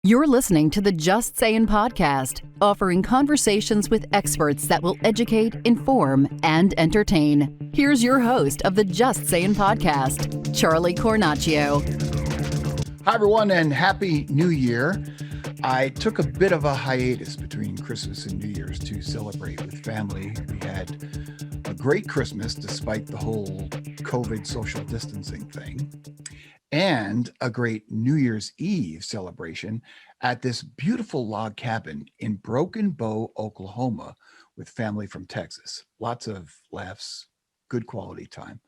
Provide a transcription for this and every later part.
You're listening to the Just Sayin Podcast, offering conversations with experts that will educate, inform, and entertain. Here's your host of the Just Sayin Podcast, Charlie Cornacchio. Hi, everyone, and Happy New Year. I took a bit of a hiatus between Christmas and New Year's to celebrate with family. We had a great Christmas despite the whole COVID social distancing thing, and a great New Year's Eve celebration at this beautiful log cabin in Broken Bow, Oklahoma, with family from Texas. Lots of laughs, good quality time.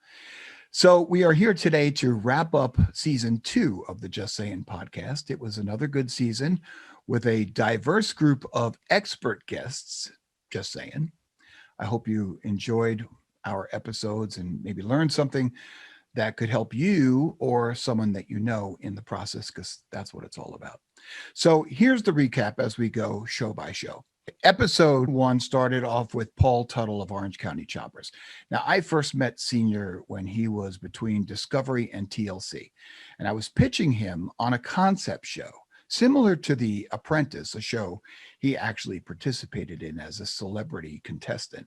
So we are here today to wrap up season 2 of the Just Sayin Podcast. It was another good season with a diverse group of expert guests, just saying. I hope you enjoyed our episodes and maybe learned something that could help you or someone that you know in the process, because that's what it's all about. So here's the recap as we go show by show. Episode 1 started off with Paul Teutul of Orange County Choppers. Now, I first met Senior when he was between Discovery and TLC, and I was pitching him on a concept show similar to The Apprentice, a show he actually participated in as a celebrity contestant.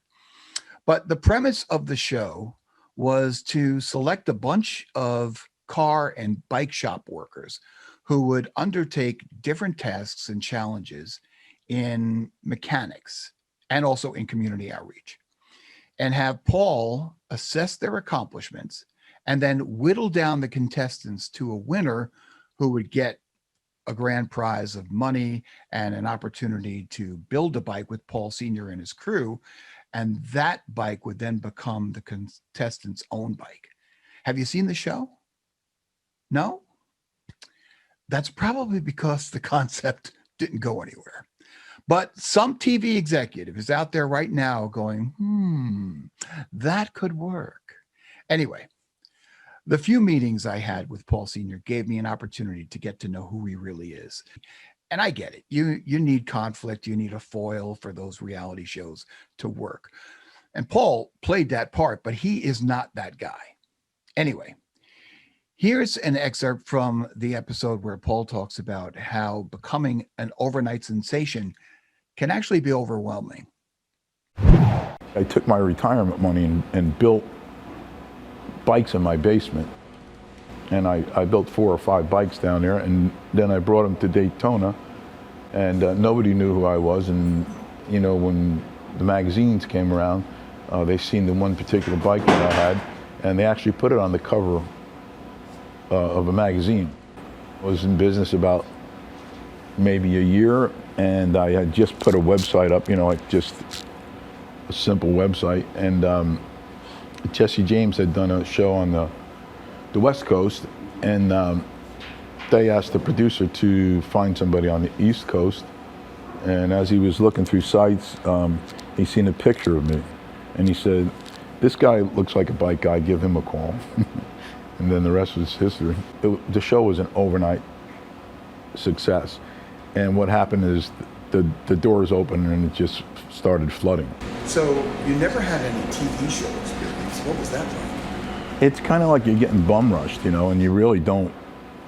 But the premise of the show was to select a bunch of car and bike shop workers who would undertake different tasks and challenges in mechanics and also in community outreach, and have Paul assess their accomplishments and then whittle down the contestants to a winner who would get a grand prize of money and an opportunity to build a bike with Paul Sr. and his crew. And that bike would then become the contestant's own bike. Have you seen the show? No? That's probably because the concept didn't go anywhere. But some TV executive is out there right now going, that could work. Anyway, the few meetings I had with Paul Sr. gave me an opportunity to get to know who he really is. And I get it. You need conflict. You need a foil for those reality shows to work. And Paul played that part, but he is not that guy. Anyway, here's an excerpt from the episode where Paul talks about how becoming an overnight sensation can actually be overwhelming. I took my retirement money and built bikes in my basement. And I built 4 or 5 bikes down there, and then I brought them to Daytona, and nobody knew who I was. And you know, when the magazines came around, they seen the one particular bike that I had, and they actually put it on the cover of a magazine. I was in business about maybe a year, and I had just put a website up, you know, like just a simple website. And Jesse James had done a show on the West Coast, and they asked the producer to find somebody on the East Coast. And as he was looking through sites, he seen a picture of me, and he said, "This guy looks like a bike guy, give him a call." And then the rest was history. The show was an overnight success, and what happened is the doors opened and it just started flooding. So you never had any TV show experience. What was that like? It's kind of like you're getting bum rushed, you know, and you really don't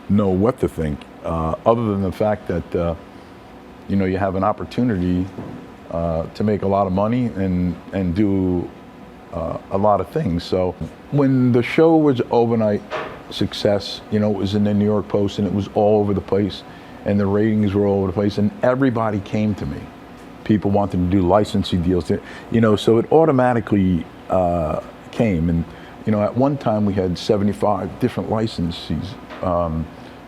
know what to think, other than the fact that, you know, you have an opportunity to make a lot of money and do a lot of things. So when the show was overnight success, you know, it was in the New York Post and it was all over the place, and the ratings were all over the place, and everybody came to me. People wanted to do licensing deals, you know, so it automatically came. And you know, at one time we had 75 different licensees,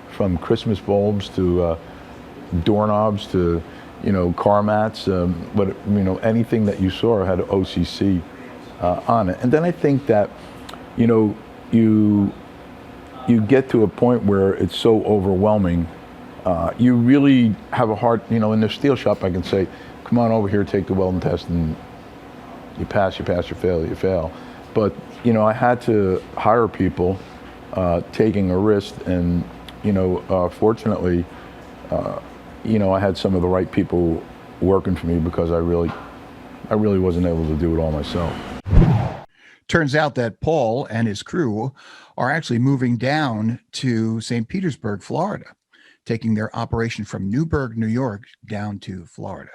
from Christmas bulbs to doorknobs to, you know, car mats, but you know, anything that you saw had OCC on it. And then I think that, you know, you get to a point where it's so overwhelming, you really have a hard, you know, in the steel shop I can say, come on over here, take the welding test, and you pass, you fail, you fail. But, you know, I had to hire people, taking a risk, and, you know, fortunately, you know, I had some of the right people working for me, because I really wasn't able to do it all myself. Turns out that Paul and his crew are actually moving down to St. Petersburg, Florida, taking their operation from Newburgh, New York, down to Florida.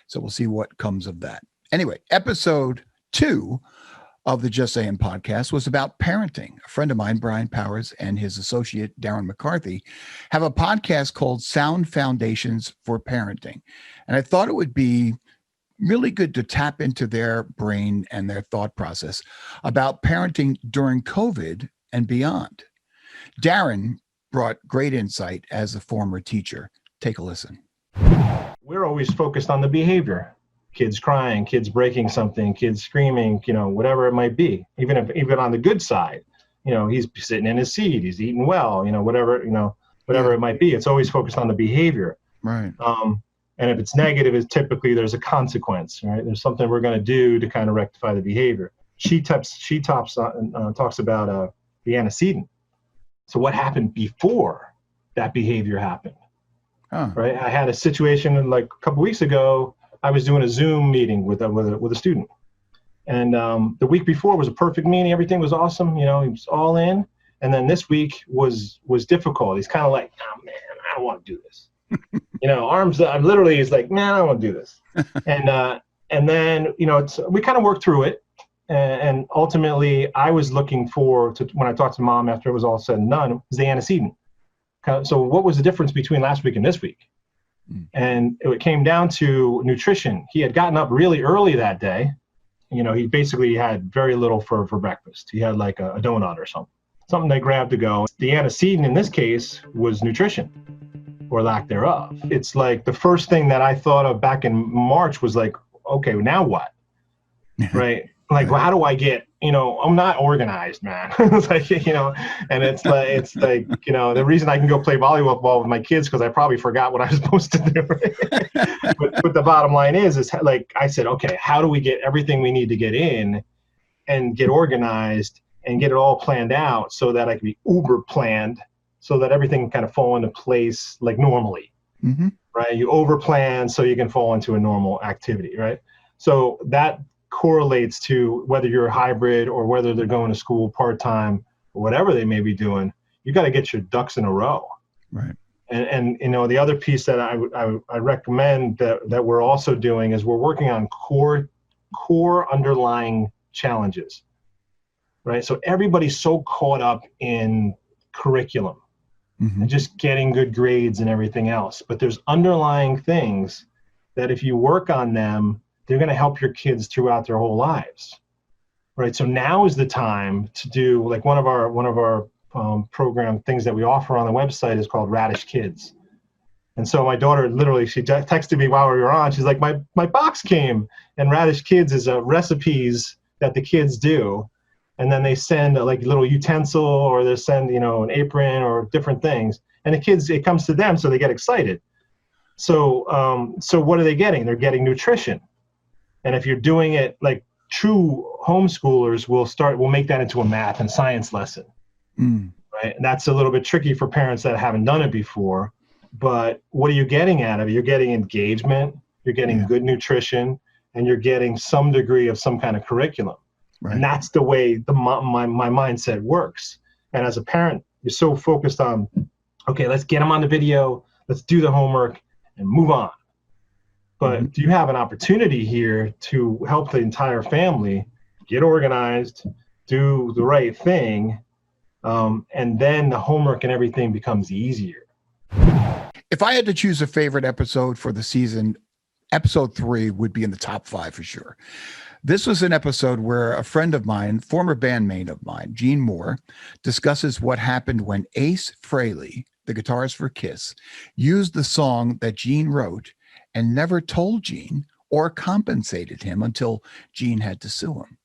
So we'll see what comes of that. Anyway, episode 2 of the Just Sayin podcast was about parenting. A friend of mine, Brian Powers, and his associate, Darren McCarthy, have a podcast called Sound Foundations for Parenting. And I thought it would be really good to tap into their brain and their thought process about parenting during COVID and beyond. Darren brought great insight as a former teacher. Take a listen. We're always focused on the behavior. Kids crying, kids breaking something, kids screaming, whatever it might be. Even on the good side, he's sitting in his seat, he's eating well, whatever it might be. It's always focused on the behavior. Right. And if it's negative, it's typically there's a consequence, right? There's something we're going to do to kind of rectify the behavior. She talks about the antecedent. So what happened before that behavior happened? Right. I had a situation like a couple weeks ago. I was doing a Zoom meeting with a student, and the week before was a perfect meeting. Everything was awesome. He was all in. And then this week was difficult. He's kind of like, oh man, I don't want to do this. Arms up. Literally, he's like, man, I don't want to do this. And then we kind of worked through it. And ultimately, I was looking forward to, when I talked to mom after it was all said and done, was the antecedent. So what was the difference between last week and this week? And it came down to nutrition. He had gotten up really early that day. He basically had very little for breakfast. He had like a donut or something they grabbed to go. The antecedent in this case was nutrition, or lack thereof. It's like the first thing that I thought of back in March was like, okay, now what? Right? Like, well, how do I get, I'm not organized, man. It's like, and it's like, the reason I can go play volleyball with my kids, because I probably forgot what I was supposed to do. but the bottom line is like, I said, okay, how do we get everything we need to get in and get organized and get it all planned out so that I can be uber planned, so that everything can kind of fall into place like normally, right? You over plan so you can fall into a normal activity, right? So that correlates to whether you're a hybrid or whether they're going to school part-time or whatever they may be doing. You got to get your ducks in a row. Right. And the other piece that I recommend that we're also doing is we're working on core underlying challenges, right? So everybody's so caught up in curriculum and just getting good grades and everything else. But there's underlying things that if you work on them, they're going to help your kids throughout their whole lives, right? So now is the time to do, like, one of our program things that we offer on the website is called Radish Kids. And so my daughter literally, she texted me while we were on. She's like, my box came, and Radish Kids is recipes that the kids do, and then they send a little utensil, or they send an apron or different things, and the kids, it comes to them, so they get excited. So what are they getting? They're getting nutrition. And if you're doing it like true homeschoolers, we'll make that into a math and science lesson, right? And that's a little bit tricky for parents that haven't done it before. But what are you getting out of it? You're getting engagement, you're getting good nutrition, and you're getting some degree of some kind of curriculum. Right. And that's the way my mindset works. And as a parent, you're so focused on, okay, let's get them on the video, let's do the homework, and move on. But you have an opportunity here to help the entire family get organized, do the right thing, and then the homework and everything becomes easier. If I had to choose a favorite episode for the season, episode 3 would be in the top 5 for sure. This was an episode where a friend of mine, former bandmate of mine, Gene Moore, discusses what happened when Ace Frehley, the guitarist for Kiss, used the song that Gene wrote and never told Gene or compensated him until Gene had to sue him.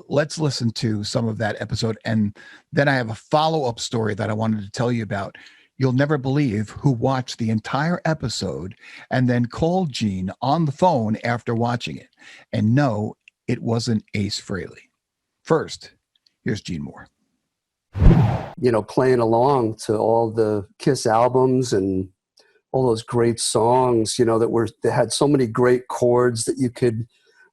Let's listen to some of that episode. And then I have a follow-up story that I wanted to tell you about. You'll never believe who watched the entire episode and then called Gene on the phone after watching it. And no, it wasn't Ace Frehley. First, here's Gene Moore. Playing along to all the Kiss albums and all those great songs, that had so many great chords that you could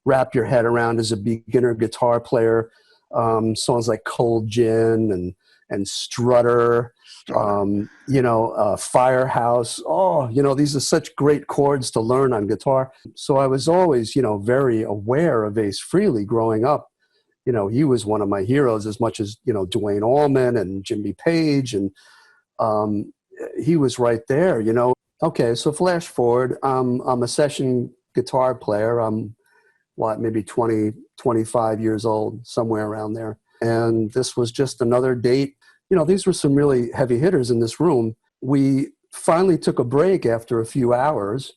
wrap your head around as a beginner guitar player. Songs like Cold Gin and and Strutter, Firehouse. Oh, these are such great chords to learn on guitar. So I was always, very aware of Ace Frehley growing up. He was one of my heroes as much as, Duane Allman and Jimmy Page. And he was right there, Okay, so flash forward. I'm a session guitar player. I'm, maybe 20, 25 years old, somewhere around there. And this was just another date. These were some really heavy hitters in this room. We finally took a break after a few hours,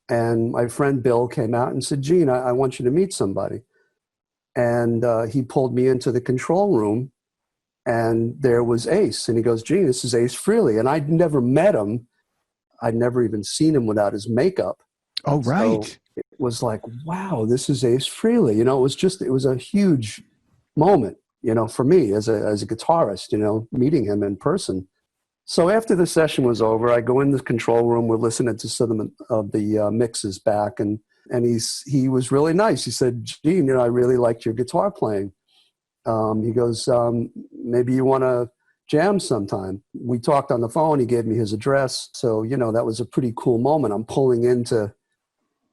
and my friend Bill came out and said, Gene, I want you to meet somebody. And he pulled me into the control room, and there was Ace. And he goes, Gene, this is Ace Frehley. And I'd never met him. I'd never even seen him without his makeup. Oh, right. So it was like, wow, this is Ace Frehley. It was a huge moment, for me as a guitarist, meeting him in person. So after the session was over, I go in the control room. We're listening to some of the mixes back, and he was really nice. He said, Gene, I really liked your guitar playing. He goes, maybe you want to jam sometime. We talked on the phone. He gave me his address. So, that was a pretty cool moment. I'm pulling into,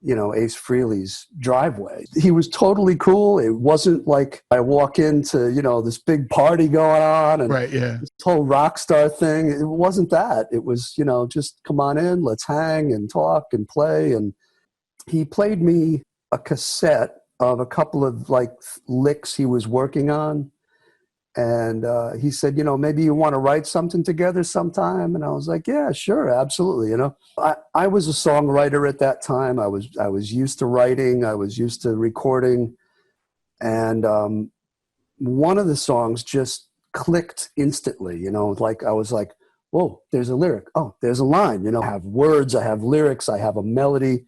Ace Frehley's driveway. He was totally cool. It wasn't like I walk into, this big party going on and right, yeah. this whole rock star thing. It wasn't that. It was, just come on in, let's hang and talk and play. And he played me a cassette of a couple of licks he was working on. And he said, maybe you want to write something together sometime. And I was like, yeah, sure, absolutely. I was a songwriter at that time. I was used to writing. I was used to recording. And one of the songs just clicked instantly, I was like, whoa, there's a lyric. Oh, there's a line. I have words, I have lyrics, I have a melody,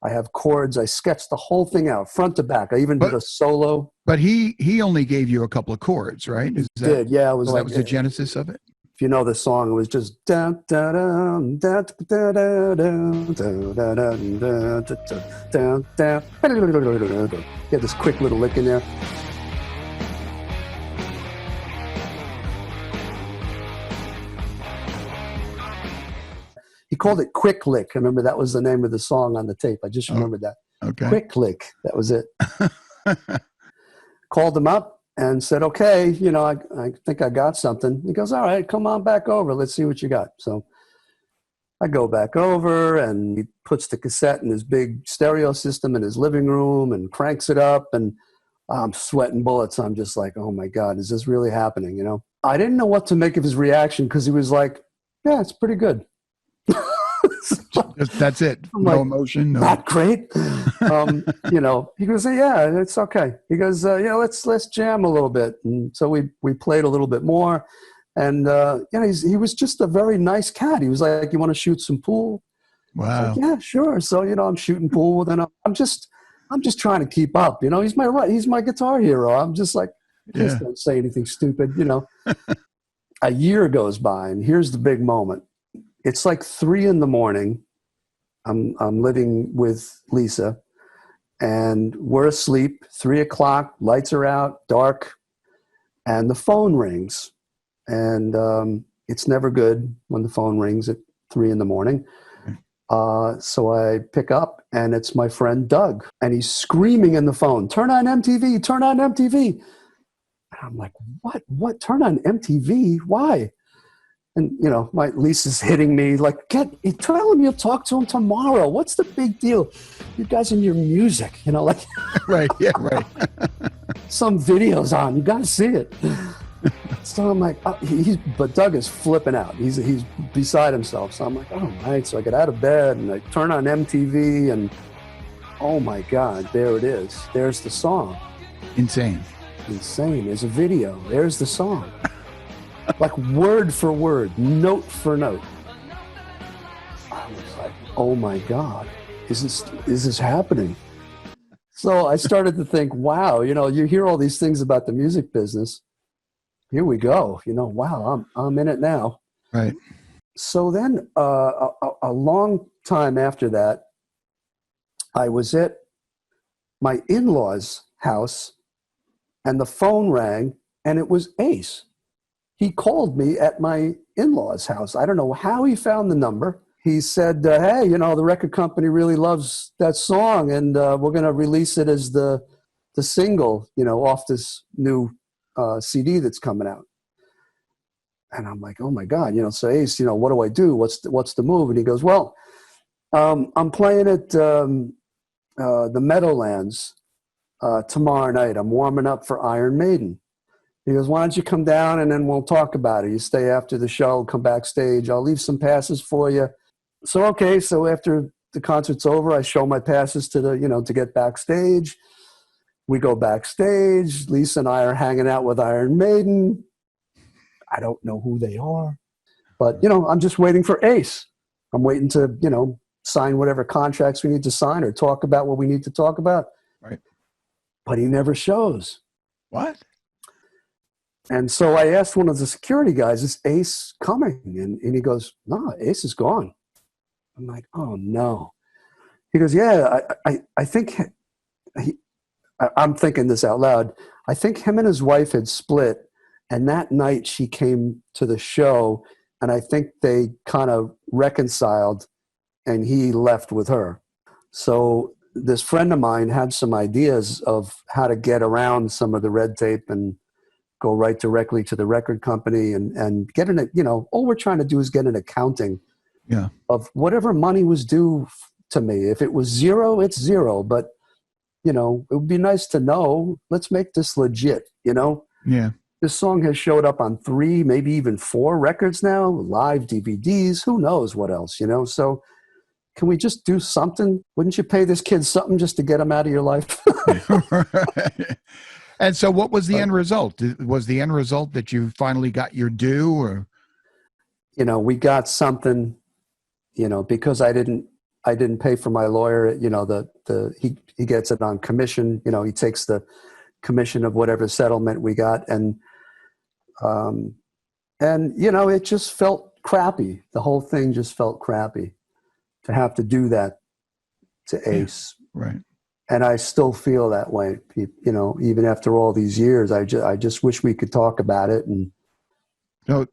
I have chords. I sketched the whole thing out, front to back. I even did a solo. But he only gave you a couple of chords, right? Did, yeah. It was that was the genesis of it? If you know the song, it was just dun, dun, dun, dun, dun, dun, dun, dun, dun, dun, dun. You had this quick little lick in there. He called it Quick Lick. I remember that was the name of the song on the tape. I just remembered that. Okay. Quick Lick. That was it. Called him up and said, okay, I think I got something. He goes, all right, come on back over. Let's see what you got. So I go back over, and he puts the cassette in his big stereo system in his living room and cranks it up. And I'm sweating bullets. I'm just like, oh my God, is this really happening? I didn't know what to make of his reaction, because he was like, yeah, it's pretty good. That's it. No emotion. No. Not great. He goes, yeah, it's okay. He goes, let's jam a little bit. And so we played a little bit more. And he was just a very nice cat. He was like, you want to shoot some pool? Wow. Like, yeah, sure. So I'm shooting pool. Then I'm just trying to keep up. He's my guitar hero. I'm just like, please don't say anything stupid. A year goes by, and here's the big moment. It's like 3 a.m. I'm living with Lisa, and we're asleep. 3 o'clock, lights are out, dark, and the phone rings. And it's never good when the phone rings at 3 a.m. So I pick up, and it's my friend Doug, and he's screaming in the phone, turn on MTV, turn on MTV. And I'm like, what? Turn on MTV? Why? And, my Lisa's hitting me like, tell him you'll talk to him tomorrow. What's the big deal? You guys and your music, Right, yeah, right. Some video's on. You got to see it. So I'm like, but Doug is flipping out. He's beside himself. So I'm like, all right. So I get out of bed, and I turn on MTV, and oh my God, there it is. There's the song. Insane. There's a video. There's the song. Like word for word, note for note. I was like, oh my God, is this happening? So I started to think, wow, you hear all these things about the music business. Here we go. Wow, I'm in it now. Right. So then a long time after that, I was at my in-laws' house, and the phone rang, and it was Ace. he called me at my in-laws' house. I don't know how he found the number. He said, hey, the record company really loves that song, and we're going to release it as the single, off this new CD that's coming out. And I'm like, oh my God, so Ace, what do I do? What's the move? And he goes, well, I'm playing at the Meadowlands tomorrow night. I'm warming up for Iron Maiden. He goes, why don't you come down and then we'll talk about it. You stay after the show, come backstage. I'll leave some passes for you. So, okay. So after the concert's over, I show my passes to to get backstage. We go backstage. Lisa and I are hanging out with Iron Maiden. I don't know who they are, but I'm just waiting for Ace. I'm waiting to, sign whatever contracts we need to sign or talk about what we need to talk about. Right. But he never shows. What? And so I asked one of the security guys, is Ace coming? And he goes, no, Ace is gone. I'm like, oh no. He goes, yeah, I think I'm thinking this out loud. I think him and his wife had split, and that night she came to the show, and I think they kind of reconciled, and he left with her. So this friend of mine had some ideas of how to get around some of the red tape and go right directly to the record company and get all we're trying to do is get an accounting of whatever money was due to me. If it was zero, it's zero. But, it would be nice to know, let's make this legit, Yeah. This song has showed up on 3, maybe even 4 records now, live DVDs, who knows what else, So can we just do something? Wouldn't you pay this kid something just to get him out of your life? And so what was the end result? Was the end result that you finally got your due, or? We got something, because I didn't pay for my lawyer, he gets it on commission, he takes the commission of whatever settlement we got. And it just felt crappy. The whole thing just felt crappy to have to do that to Ace. Yeah, right. And I still feel that way, even after all these years. I just wish we could talk about it. And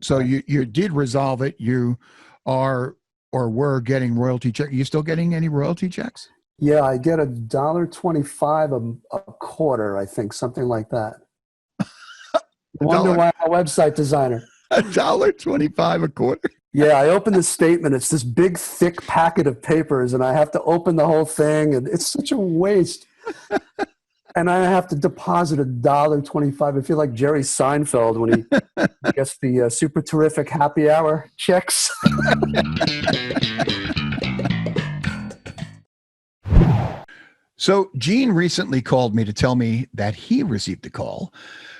so you did resolve it. You are or were getting royalty checks. Are you still getting any royalty checks? Yeah, I get $1.25 a quarter, I think, something like that. Wonder why I'm a website designer. $1.25 a quarter. Yeah, I open the statement. It's this big, thick packet of papers, and I have to open the whole thing, and it's such a waste. And I have to deposit $1.25. I feel like Jerry Seinfeld when he gets the super terrific happy hour checks. So Gene recently called me to tell me that he received a call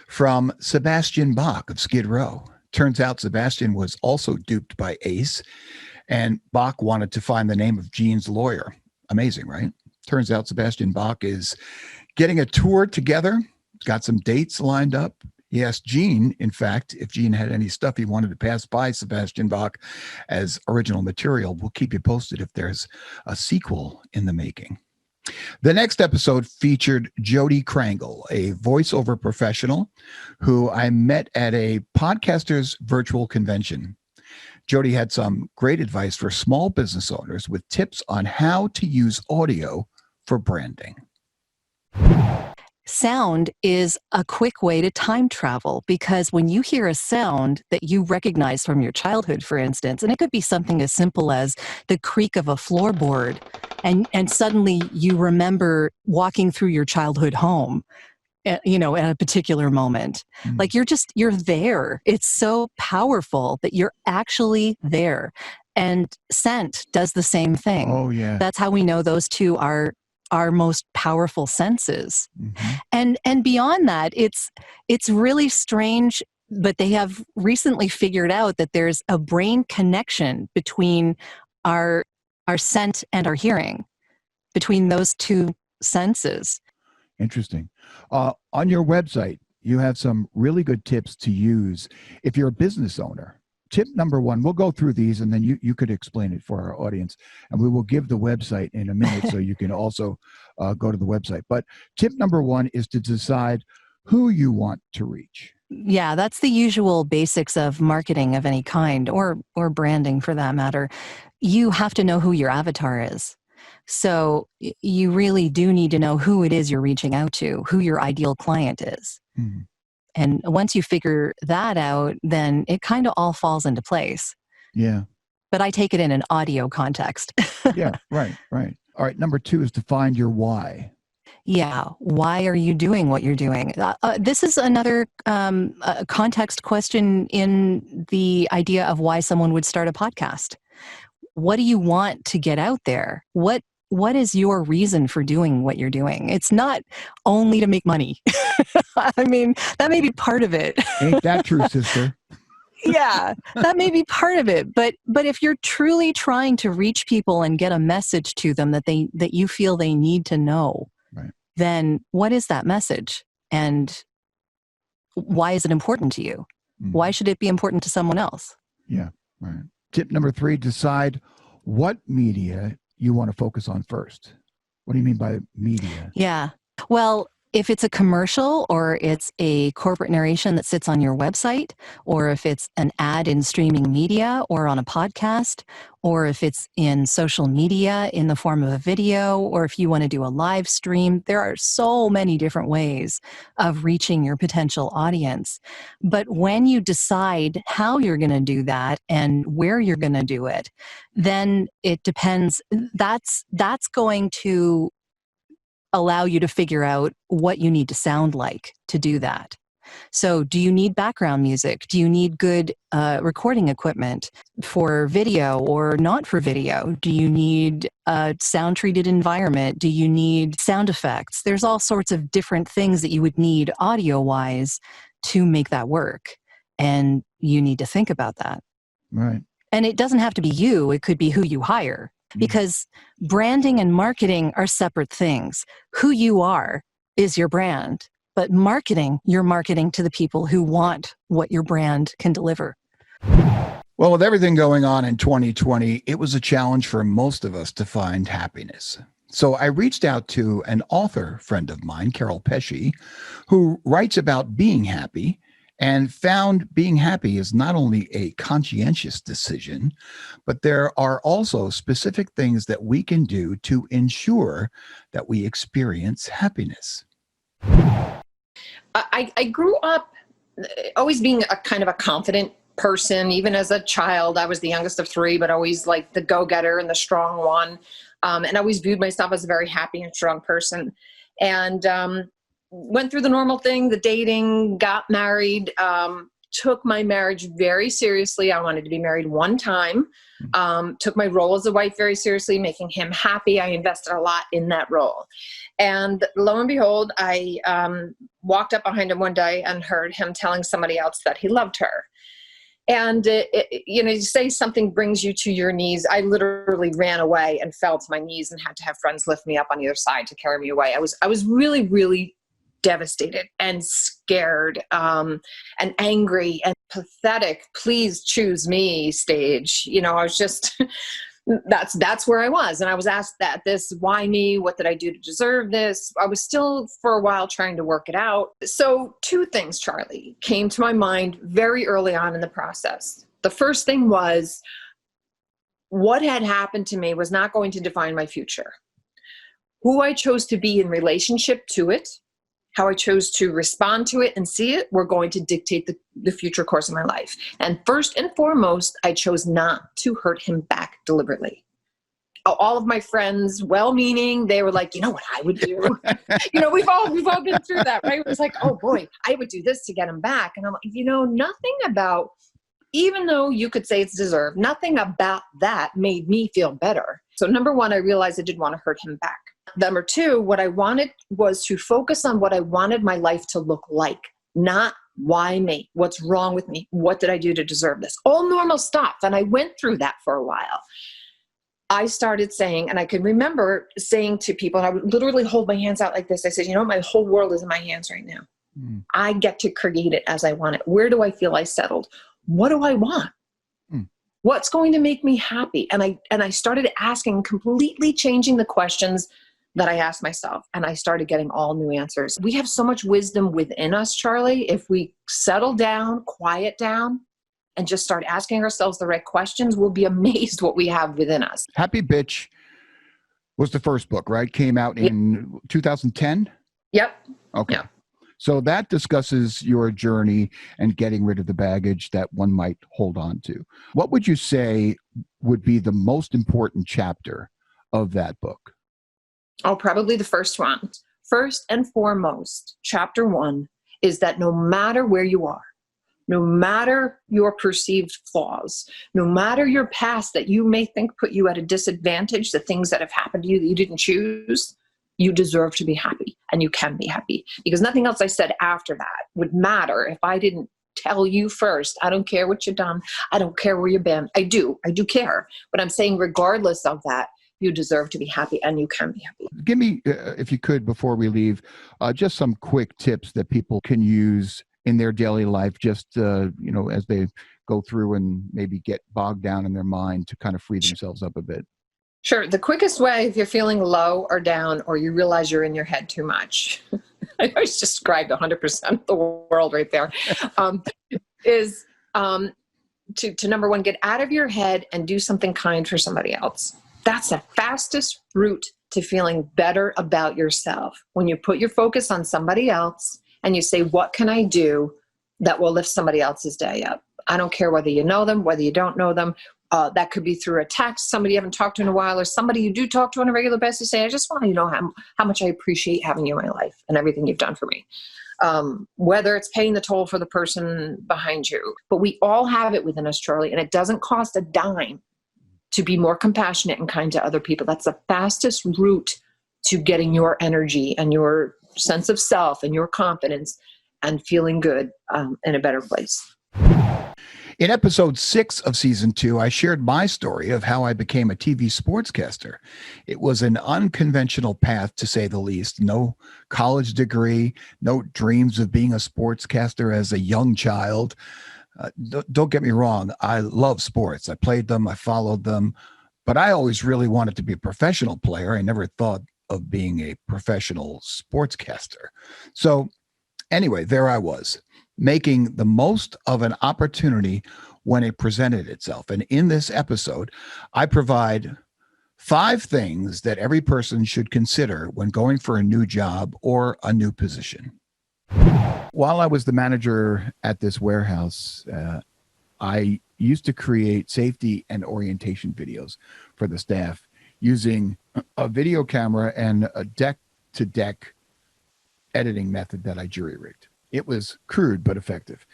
from Sebastian Bach of Skid Row. Turns out Sebastian was also duped by Ace, and Bach wanted to find the name of Gene's lawyer. Amazing, right? Turns out Sebastian Bach is getting a tour together. He's got some dates lined up. He asked Gene, in fact, if Gene had any stuff he wanted to pass by Sebastian Bach as original material. We'll keep you posted if there's a sequel in the making. The next episode featured Jody Krangle, a voiceover professional who I met at a podcasters virtual convention. Jody had some great advice for small business owners with tips on how to use audio for branding. Sound is a quick way to time travel, because when you hear a sound that you recognize from your childhood, for instance, and it could be something as simple as the creak of a floorboard, and suddenly you remember walking through your childhood home, at a particular moment. Mm-hmm. Like you're there. It's so powerful that you're actually there. And scent does the same thing. Oh, yeah. That's how we know those two are our most powerful senses. Mm-hmm. And beyond that, it's really strange, but they have recently figured out that there's a brain connection between our scent and our hearing, between those two senses. Interesting. On your website, you have some really good tips to use if you're a business owner. Tip number 1, we'll go through these and then you could explain it for our audience, and we will give the website in a minute so you can also go to the website. But tip number 1 is to decide who you want to reach. Yeah, that's the usual basics of marketing of any kind, or branding for that matter. You have to know who your avatar is. So you really do need to know who it is you're reaching out to, who your ideal client is. Mm-hmm. And once you figure that out, then it kind of all falls into place. Yeah. But I take it in an audio context. Yeah, right. All right, number 2 is to find your why. Yeah. Why are you doing what you're doing? This is another context question in the idea of why someone would start a podcast. What do you want to get out there? What is your reason for doing what you're doing? It's not only to make money. I mean, that may be part of it. Ain't that true, sister? Yeah, that may be part of it. But if you're truly trying to reach people and get a message to them that you feel they need to know, right, then what is that message? And why is it important to you? Mm-hmm. Why should it be important to someone else? Yeah, right. Tip number 3, decide what media you want to focus on first. What do you mean by media? Yeah. Well, if it's a commercial or it's a corporate narration that sits on your website, or if it's an ad in streaming media or on a podcast, or if it's in social media in the form of a video, or if you want to do a live stream, there are so many different ways of reaching your potential audience. But when you decide how you're going to do that and where you're going to do it, then it depends. That's going to allow you to figure out what you need to sound like to do that. So do you need background music? Do you need good recording equipment for video or not for video? Do you need a sound-treated environment? Do you need sound effects? There's all sorts of different things that you would need audio-wise to make that work. And you need to think about that. Right. And it doesn't have to be you. It could be who you hire. Because branding and marketing are separate things. Who you are is your brand, but you're marketing to the people who want what your brand can deliver. Well, with everything going on in 2020, it was a challenge for most of us to find happiness. So I reached out to an author friend of mine, Carol Pesci, who writes about being happy, and found being happy is not only a conscientious decision, but there are also specific things that we can do to ensure that we experience happiness. I grew up always being a kind of a confident person. Even as a child, I was the youngest of 3, but always like the go-getter and the strong one. And I always viewed myself as a very happy and strong person. And went through the normal thing, the dating, got married, took my marriage very seriously. I wanted to be married one time, took my role as a wife very seriously, making him happy. I invested a lot in that role. And lo and behold, I walked up behind him one day and heard him telling somebody else that he loved her. And, you say something brings you to your knees. I literally ran away and fell to my knees and had to have friends lift me up on either side to carry me away. I was really, really devastated and scared and angry and pathetic. Please choose me stage. I was just, that's where I was. And I was asked why me? What did I do to deserve this? I was still for a while trying to work it out. So 2 things, Charlie, came to my mind very early on in the process. The first thing was what had happened to me was not going to define my future. Who I chose to be in relationship to it, how I chose to respond to it and see it, were going to dictate the future course of my life. And first and foremost, I chose not to hurt him back deliberately. All of my friends, well-meaning, they were like, what I would do? We've all been through that, right? It was like, oh boy, I would do this to get him back. And I'm like, nothing about, even though you could say it's deserved, nothing about that made me feel better. So number 1, I realized I didn't want to hurt him back. Number 2, what I wanted was to focus on what I wanted my life to look like, not why me, what's wrong with me, what did I do to deserve this? All normal stuff. And I went through that for a while. I started saying, and I could remember saying to people, and I would literally hold my hands out like this. I said, my whole world is in my hands right now. I get to create it as I want it. Where do I feel I settled? What do I want? What's going to make me happy? And I started asking, completely changing the questions that I asked myself, and I started getting all new answers. We have so much wisdom within us, Charlie. If we settle down, quiet down, and just start asking ourselves the right questions, we'll be amazed what we have within us. Happy Bitch was the first book, right? Came out in 2010? Yep. Okay. Yeah. So that discusses your journey and getting rid of the baggage that one might hold on to. What would you say would be the most important chapter of that book? Oh, probably the first one. First and foremost, chapter 1 is that no matter where you are, no matter your perceived flaws, no matter your past that you may think put you at a disadvantage, the things that have happened to you that you didn't choose, you deserve to be happy, and you can be happy, because nothing else I said after that would matter if I didn't tell you first. I don't care what you've done. I don't care where you've been. I do care. But I'm saying regardless of that, you deserve to be happy, and you can be happy. Give me, if you could, before we leave, just some quick tips that people can use in their daily life, just, as they go through and maybe get bogged down in their mind to kind of free themselves up a bit. Sure. The quickest way, if you're feeling low or down, or you realize you're in your head too much, I always described 100% of the world right there, is to number one, get out of your head and do something kind for somebody else. That's the fastest route to feeling better about yourself. When you put your focus on somebody else and you say, what can I do that will lift somebody else's day up? I don't care whether you know them, whether you don't know them. That could be through a text, somebody you haven't talked to in a while, or somebody you do talk to on a regular basis. Say, I just want you to know how much I appreciate having you in my life and everything you've done for me. Whether it's paying the toll for the person behind you. But we all have it within us, Charlie, and it doesn't cost a dime to be more compassionate and kind to other people. That's the fastest route to getting your energy and your sense of self and your confidence and feeling good in a better place. In episode 6 of season 2, I shared my story of how I became a TV sportscaster. It was an unconventional path, to say the least. No college degree, no dreams of being a sportscaster as a young child. Don't get me wrong, I love sports. I played them, I followed them, but I always really wanted to be a professional player. I never thought of being a professional sportscaster. So anyway, there I was, making the most of an opportunity when it presented itself. And in this episode, I provide 5 things that every person should consider when going for a new job or a new position. While I was the manager at this warehouse, I used to create safety and orientation videos for the staff using a video camera and a deck-to-deck editing method that I jury-rigged. It was crude but effective.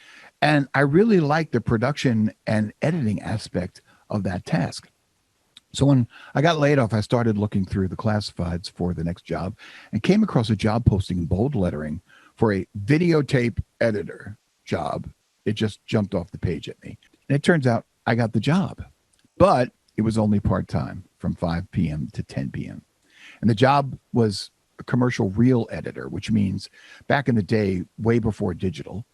And I really liked the production and editing aspect of that task. So when I got laid off, I started looking through the classifieds for the next job and came across a job posting in bold lettering for a videotape editor job. It just jumped off the page at me. And it turns out I got the job, but it was only part-time from 5 p.m. to 10 p.m. And the job was a commercial reel editor, which means back in the day, way before digital,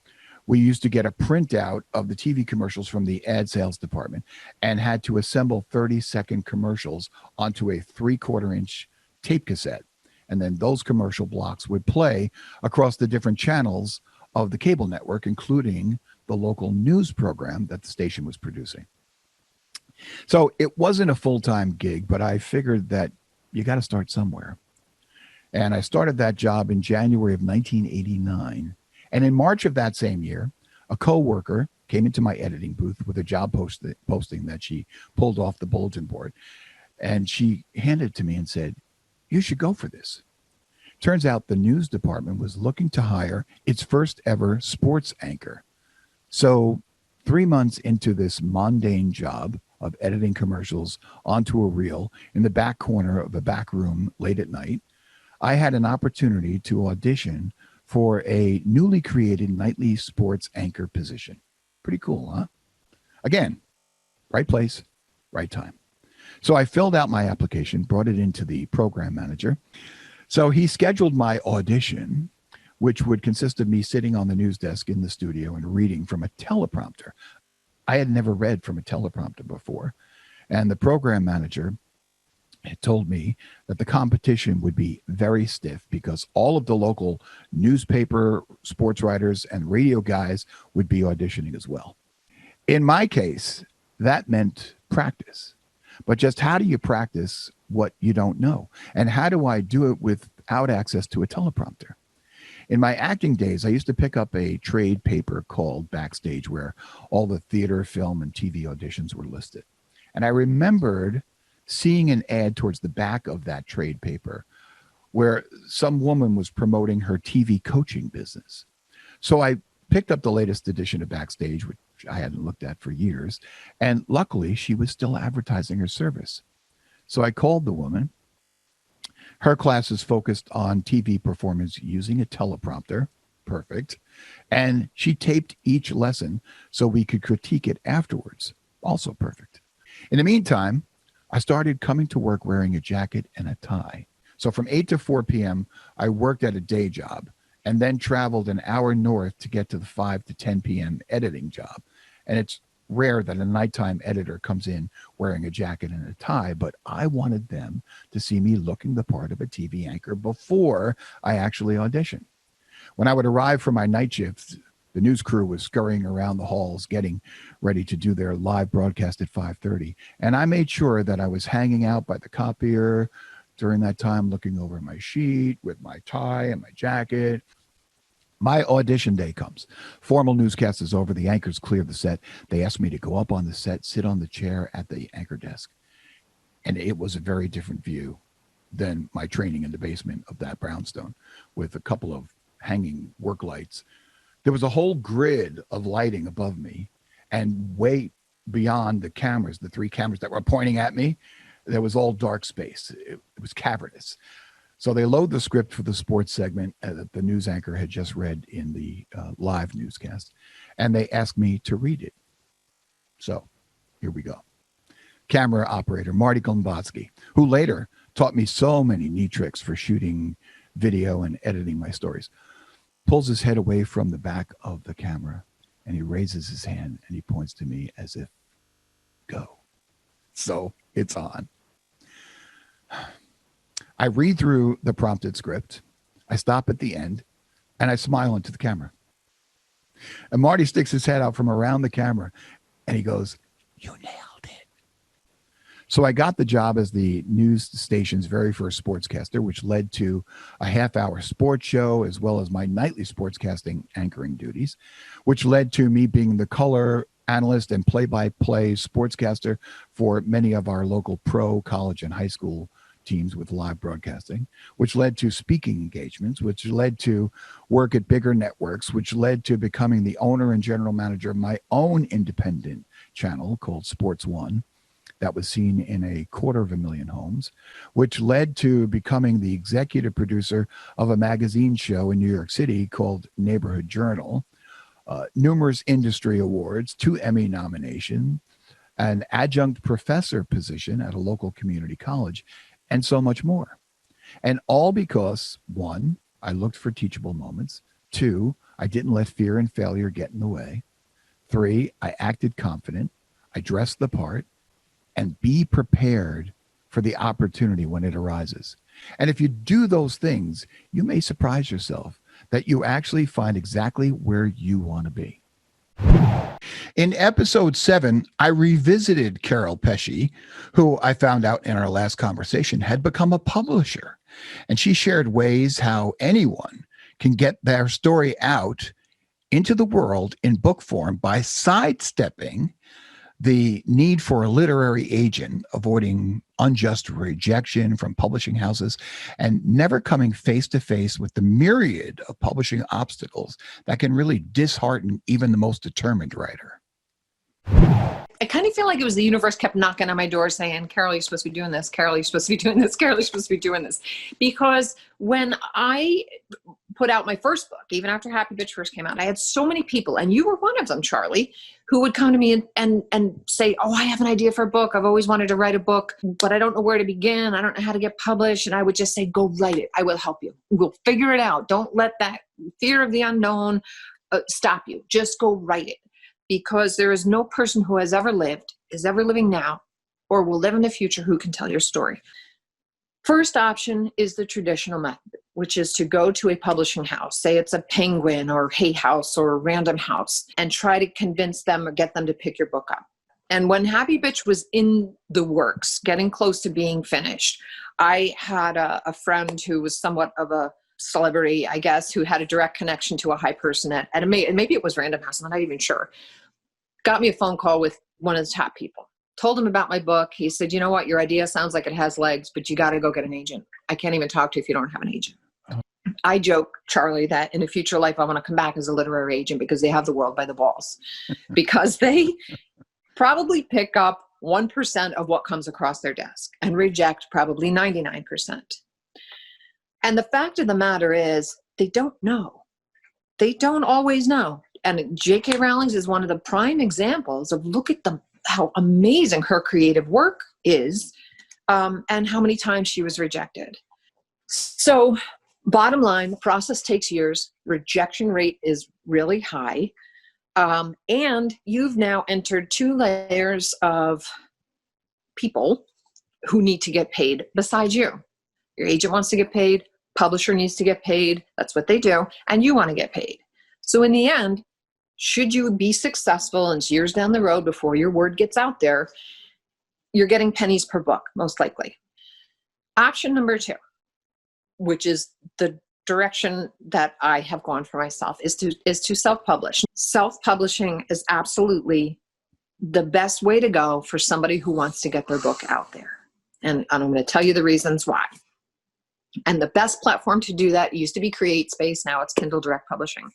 we used to get a printout of the TV commercials from the ad sales department and had to assemble 30-second commercials onto a 3/4-inch tape cassette. And then those commercial blocks would play across the different channels of the cable network, including the local news program that the station was producing. So it wasn't a full-time gig, but I figured that you got to start somewhere. And I started that job in January of 1989. And in March of that same year, a coworker came into my editing booth with a job posting that she pulled off the bulletin board. And she handed it to me and said, "You should go for this." Turns out the news department was looking to hire its first ever sports anchor. So 3 months into this mundane job of editing commercials onto a reel in the back corner of a back room late at night, I had an opportunity to audition for a newly created nightly sports anchor position. Pretty cool, huh? Again, right place, right time. So I filled out my application, brought it into the program manager. So he scheduled my audition, which would consist of me sitting on the news desk in the studio and reading from a teleprompter. I had never read from a teleprompter before. And the program manager told me that the competition would be very stiff because all of the local newspaper, sports writers, and radio guys would be auditioning as well. In my case, that meant practice. But just how do you practice what you don't know? And how do I do it without access to a teleprompter? In my acting days, I used to pick up a trade paper called Backstage where all the theater, film, and TV auditions were listed. And I remembered seeing an ad towards the back of that trade paper where some woman was promoting her TV coaching business. So I picked up the latest edition of Backstage, which I hadn't looked at for years, and luckily she was still advertising her service. So I called the woman. Her class is focused on TV performance using a teleprompter. Perfect. And she taped each lesson so we could critique it afterwards. Also perfect. In the meantime, I started coming to work wearing a jacket and a tie. So from 8 to 4 p.m., I worked at a day job and then traveled an hour north to get to the 5 to 10 p.m. editing job. And it's rare that a nighttime editor comes in wearing a jacket and a tie, but I wanted them to see me looking the part of a TV anchor before I actually auditioned. When I would arrive for my night shift, the news crew was scurrying around the halls, getting ready to do their live broadcast at 5:30. And I made sure that I was hanging out by the copier during that time, looking over my sheet with my tie and my jacket. My audition day comes. Formal newscast is over. The anchors clear the set. They asked me to go up on the set, sit on the chair at the anchor desk. And it was a very different view than my training in the basement of that brownstone with a couple of hanging work lights. There was a whole grid of lighting above me, and way beyond the cameras, the 3 cameras that were pointing at me, there was all dark space. It was cavernous. So they load the script for the sports segment that the news anchor had just read in the live newscast, and they asked me to read it. So here we go. Camera operator Marty Gombotsky, who later taught me so many neat tricks for shooting video and editing my stories, pulls his head away from the back of the camera, and he raises his hand and he points to me as if, go. So it's on. I read through the prompted script. I stop at the end and I smile into the camera. And Marty sticks his head out from around the camera and he goes, you nailed it. So I got the job as the news station's very first sportscaster, which led to a half-hour sports show, as well as my nightly sportscasting anchoring duties, which led to me being the color analyst and play-by-play sportscaster for many of our local pro, college, and high school teams with live broadcasting, which led to speaking engagements, which led to work at bigger networks, which led to becoming the owner and general manager of my own independent channel called Sports One, that was seen in 250,000 homes, which led to becoming the executive producer of a magazine show in New York City called Neighborhood Journal, numerous industry awards, 2 Emmy nominations, an adjunct professor position at a local community college, and so much more. And all because, 1, I looked for teachable moments. 2, I didn't let fear and failure get in the way. 3, I acted confident. I dressed the part. And be prepared for the opportunity when it arises. And if you do those things, you may surprise yourself that you actually find exactly where you want to be. In episode 7, I revisited Carol Pesci, who I found out in our last conversation had become a publisher. And she shared ways how anyone can get their story out into the world in book form by sidestepping the need for a literary agent, avoiding unjust rejection from publishing houses, and never coming face to face with the myriad of publishing obstacles that can really dishearten even the most determined writer. I kind of feel like it was the universe kept knocking on my door saying, Carol, you're supposed to be doing this. Carol, you're supposed to be doing this. Carol, you're supposed to be doing this. Because when I put out my first book, even after Happy Bitch first came out, I had so many people, and you were one of them, Charlie, who would come to me and say, oh, I have an idea for a book. I've always wanted to write a book, but I don't know where to begin. I don't know how to get published. And I would just say, go write it. I will help you. We'll figure it out. Don't let that fear of the unknown stop you. Just go write it. Because there is no person who has ever lived, is ever living now, or will live in the future who can tell your story. First option is the traditional method, which is to go to a publishing house, say it's a Penguin or Hay House or Random House, and try to convince them or get them to pick your book up. And when Happy Bitch was in the works, getting close to being finished, I had a friend who was somewhat of a celebrity, I guess, who had a direct connection to a high person at maybe it was Random House, I'm not even sure, got me a phone call with one of the top people. Told him about my book. He said, you know what, your idea sounds like it has legs, but you got to go get an agent. I can't even talk to you if you don't have an agent. I joke, Charlie, that in a future life, I want to come back as a literary agent because they have the world by the balls. Because they probably pick up 1% of what comes across their desk and reject probably 99%. And the fact of the matter is they don't know. They don't always know. And J.K. Rowling is one of the prime examples of look at how amazing her creative work is and how many times she was rejected. So bottom line, the process takes years. Rejection rate is really high. And you've now entered 2 layers of people who need to get paid besides you. Your agent wants to get paid, publisher needs to get paid, that's what they do, and you want to get paid. So in the end, should you be successful and it's years down the road before your word gets out there, you're getting pennies per book, most likely. Option number 2, which is the direction that I have gone for myself, is to self-publish. Self-publishing is absolutely the best way to go for somebody who wants to get their book out there. And I'm going to tell you the reasons why. And the best platform to do that used to be CreateSpace. Now it's Kindle Direct Publishing.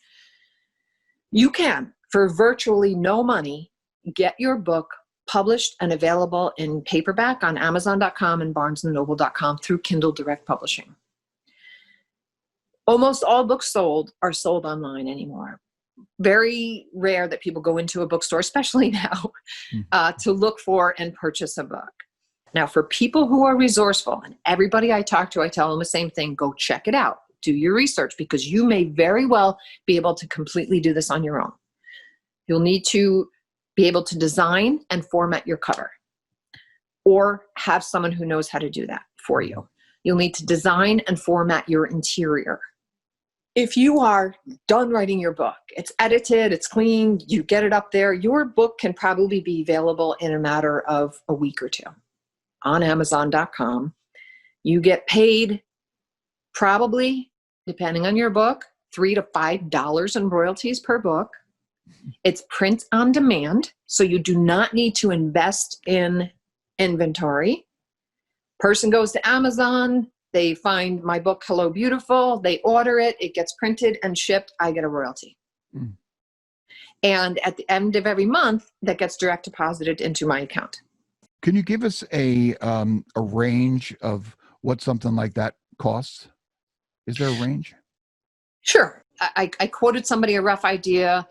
You can, for virtually no money, get your book published and available in paperback on Amazon.com and BarnesandNoble.com through Kindle Direct Publishing. Almost all books sold are sold online anymore. Very rare that people go into a bookstore, especially now, to look for and purchase a book. Now, for people who are resourceful, and everybody I talk to, I tell them the same thing, go check it out. Do your research, because you may very well be able to completely do this on your own. You'll need to be able to design and format your cover, or have someone who knows how to do that for you. You'll need to design and format your interior. If you are done writing your book, it's edited, it's clean, you get it up there, your book can probably be available in a matter of a week or 2 on Amazon.com. You get paid probably, depending on your book, $3 to $5 in royalties per book. It's print on demand, so you do not need to invest in inventory. Person goes to Amazon, they find my book, Hello Beautiful, they order it, it gets printed and shipped, I get a royalty. And at the end of every month, that gets direct deposited into my account. Can you give us a range of what something like that costs? Is there a range? Sure. I quoted somebody a rough idea,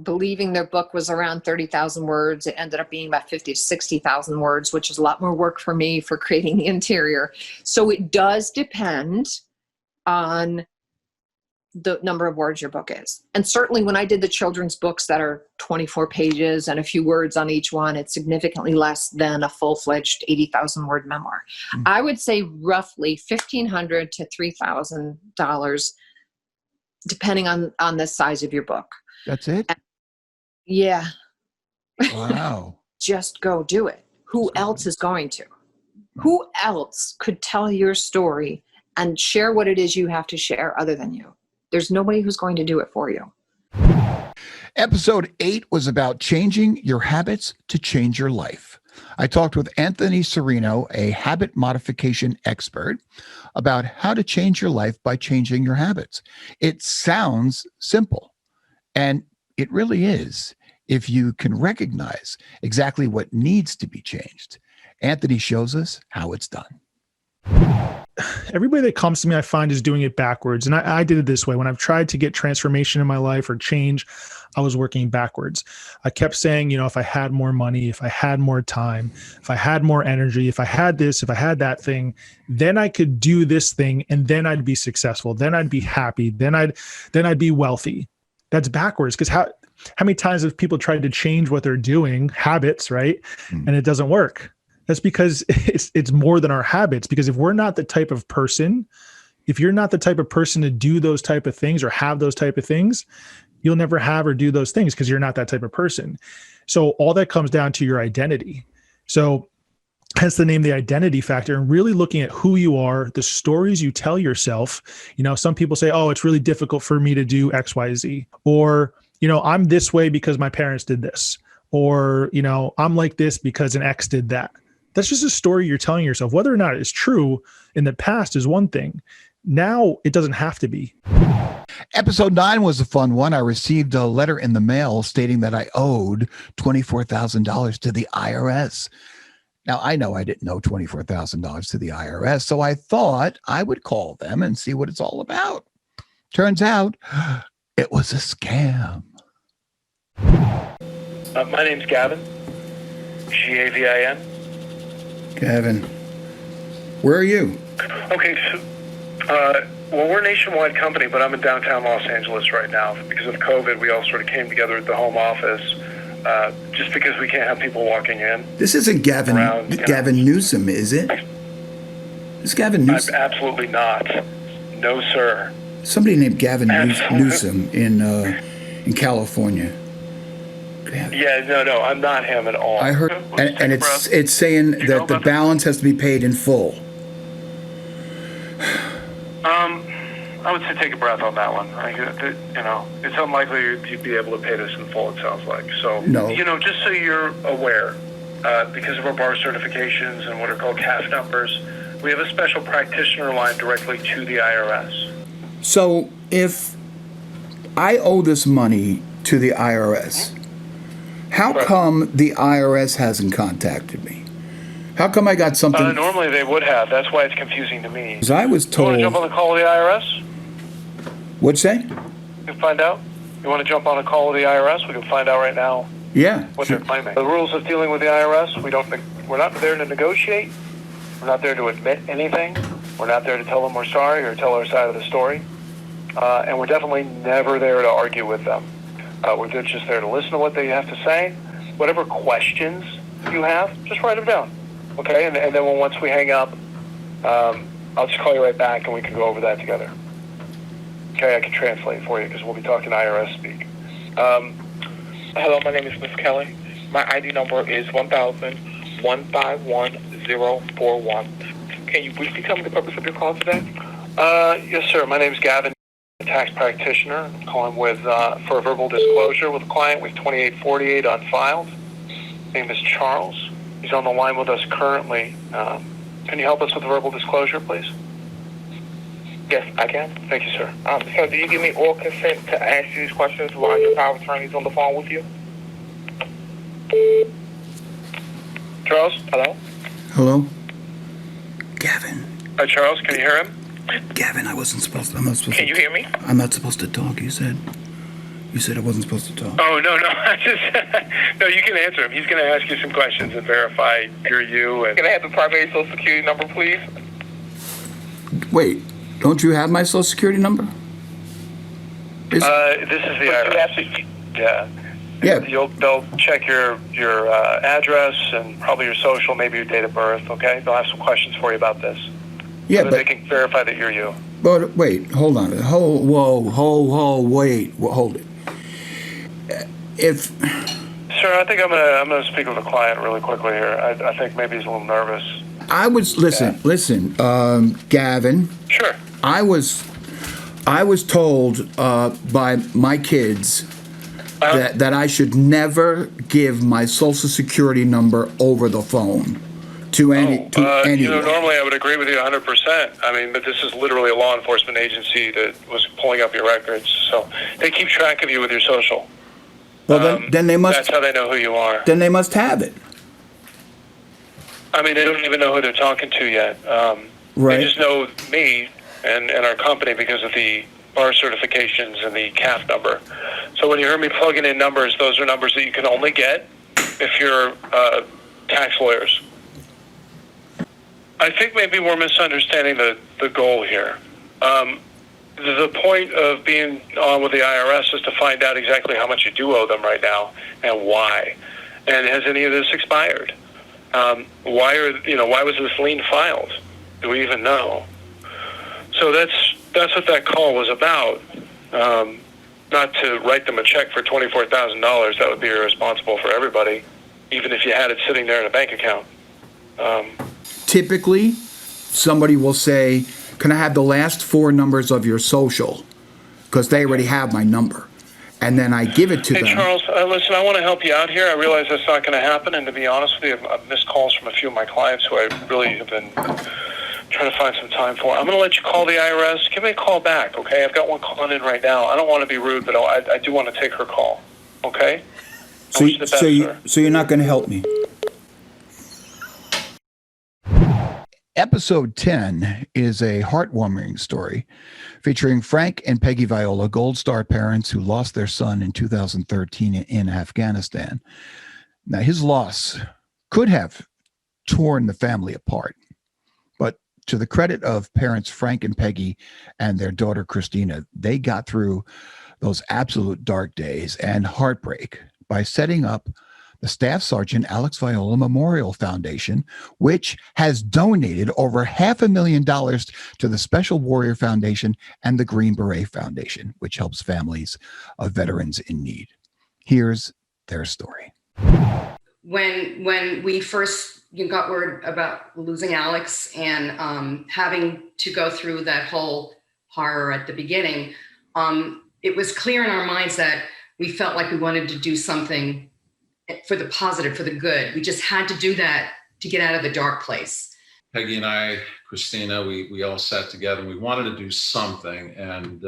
believing their book was around 30,000 words. It ended up being about 50 to 60,000 words, which is a lot more work for me for creating the interior. So it does depend on the number of words your book is. And certainly when I did the children's books that are 24 pages and a few words on each one, it's significantly less than a full-fledged 80,000 word memoir. I would say roughly $1,500 to $3,000, depending on the size of your book. That's it? Yeah. Wow. Just go do it. Who else is going to? Who else could tell your story and share what it is you have to share other than you? There's nobody who's going to do it for you. Episode 8 was about changing your habits to change your life. I talked with Anthony Serino, a habit modification expert, about how to change your life by changing your habits. It sounds simple, and it really is if you can recognize exactly what needs to be changed. Anthony shows us how it's done. Everybody that comes to me, I find, is doing it backwards. And I did it this way. When I've tried to get transformation in my life or change, I was working backwards. I kept saying, if I had more money, if I had more time, if I had more energy, if I had this, if I had that thing, then I could do this thing, and then I'd be successful. Then I'd be happy. Then I'd be wealthy. That's backwards. Because how many times have people tried to change what they're doing, habits, right? And it doesn't work. That's because it's more than our habits. Because if we're not the type of person, if you're not the type of person to do those type of things or have those type of things, you'll never have or do those things because you're not that type of person. So all that comes down to your identity. So hence the name, the identity factor, and really looking at who you are, the stories you tell yourself. You know, some people say, oh, it's really difficult for me to do X, Y, Z, or, you know, I'm this way because my parents did this, or, you know, I'm like this because an ex did that. That's just a story you're telling yourself. Whether or not it's true in the past is one thing. Now it doesn't have to be. Episode 9 was a fun one. I received a letter in the mail stating that I owed $24,000 to the IRS. Now, I know I didn't owe $24,000 to the IRS, so I thought I would call them and see what it's all about. Turns out it was a scam. My name's Gavin, Gavin. Gavin, where are you? Okay, so, well, we're a nationwide company, but I'm in downtown Los Angeles right now. Because of COVID, we all sort of came together at the home office, just because we can't have people walking in. This isn't Gavin Newsom, is it? It's Gavin Newsom. Absolutely not. No, sir. Somebody named Gavin Newsom in California. Yeah, no, I'm not him at all. I heard, and it's saying that the balance has to be paid in full. I would say take a breath on that one. You know, it's unlikely you'd be able to pay this in full, it sounds like. So, no. You know, just so you're aware, because of our bar certifications and what are called CAF numbers, we have a special practitioner line directly to the IRS. So if I owe this money to the IRS, how come the IRS hasn't contacted me? How come I got something? Normally they would have. That's why it's confusing to me. Because I was told. You want to jump on the call with the IRS? What'd you say? You can find out. You want to jump on a call with the IRS? We can find out right now. Yeah. What they're claiming. The rules of dealing with the IRS, we're not there to negotiate. We're not there to admit anything. We're not there to tell them we're sorry or tell our side of the story. And we're definitely never there to argue with them. We're just there to listen to what they have to say. Whatever questions you have, just write them down. Okay? And then once we hang up, I'll just call you right back and we can go over that together. Okay, I can translate for you because we'll be talking IRS speak. Hello, my name is Miss Kelly. My ID number is 1,151,041. Can you briefly tell me the purpose of your call today? Yes, sir. My name is Gavin, a tax practitioner. I'm calling for a verbal disclosure with a client with 2848 on file. His name is Charles. He's on the line with us currently. Can you help us with a verbal disclosure, please? Yes, I can. Thank you, sir. So do you give me all consent to ask you these questions while your power attorney is on the phone with you? Charles? Hello? Hello? Gavin. Hi, Charles. Can you hear him? Gavin, I'm not supposed Can you hear me? I'm not supposed to talk, you said. You said I wasn't supposed to talk. Oh, no. No, you can answer him. He's going to ask you some questions and verify you're you. And Can I have the primary social security number, please? Wait, don't you have my social security number? This is the IRS. Yeah. Yeah. They'll check your address and probably your social, maybe your date of birth, okay? They'll have some questions for you about this. Yeah, so that they can verify that you're you. But wait, hold on. Wait. Hold it. Sir, I think I'm gonna speak with a client really quickly here. I think maybe he's a little nervous. Listen, Gavin. Sure. I was told by my kids that I should never give my social security number over the phone to anyone. Normally I would agree with you 100%. I mean, but this is literally a law enforcement agency that was pulling up your records, so they keep track of you with your social. Well, then they must. That's how they know who you are. Then they must have it. I mean, they don't even know who they're talking to yet. Right. They just know me and our company because of the bar certifications and the CAF number. So when you hear me plugging in numbers, those are numbers that you can only get if you're tax lawyers. I think maybe we're misunderstanding the goal here. The point of being on with the IRS is to find out exactly how much you do owe them right now and why. And has any of this expired? Why was this lien filed? Do we even know? So that's what that call was about. Not to write them a check for $24,000. That would be irresponsible for everybody, even if you had it sitting there in a bank account. Typically, somebody will say, can I have the last four numbers of your social? Because they already have my number. And then I give it to them. Hey, Charles, listen, I want to help you out here. I realize that's not going to happen. And to be honest with you, I've missed calls from a few of my clients who I really have been trying to find some time for. I'm going to let you call the IRS. Give me a call back, okay? I've got one calling in right now. I don't want to be rude, but I do want to take her call, okay? So you're not going to help me? Episode 10 is a heartwarming story featuring Frank and Peggy Viola, Gold Star parents who lost their son in 2013 in Afghanistan. Now, his loss could have torn the family apart, but to the credit of parents Frank and Peggy and their daughter Christina, they got through those absolute dark days and heartbreak by setting up the Staff Sergeant Alex Viola Memorial Foundation, which has donated over $500,000 to the Special Warrior Foundation and the Green Beret Foundation, which helps families of veterans in need. Here's their story. When we first got word about losing Alex and having to go through that whole horror at the beginning, it was clear in our minds that we felt like we wanted to do something for the positive, for the good. We just had to do that to get out of the dark place. Peggy and I, Christina, we all sat together and we wanted to do something. And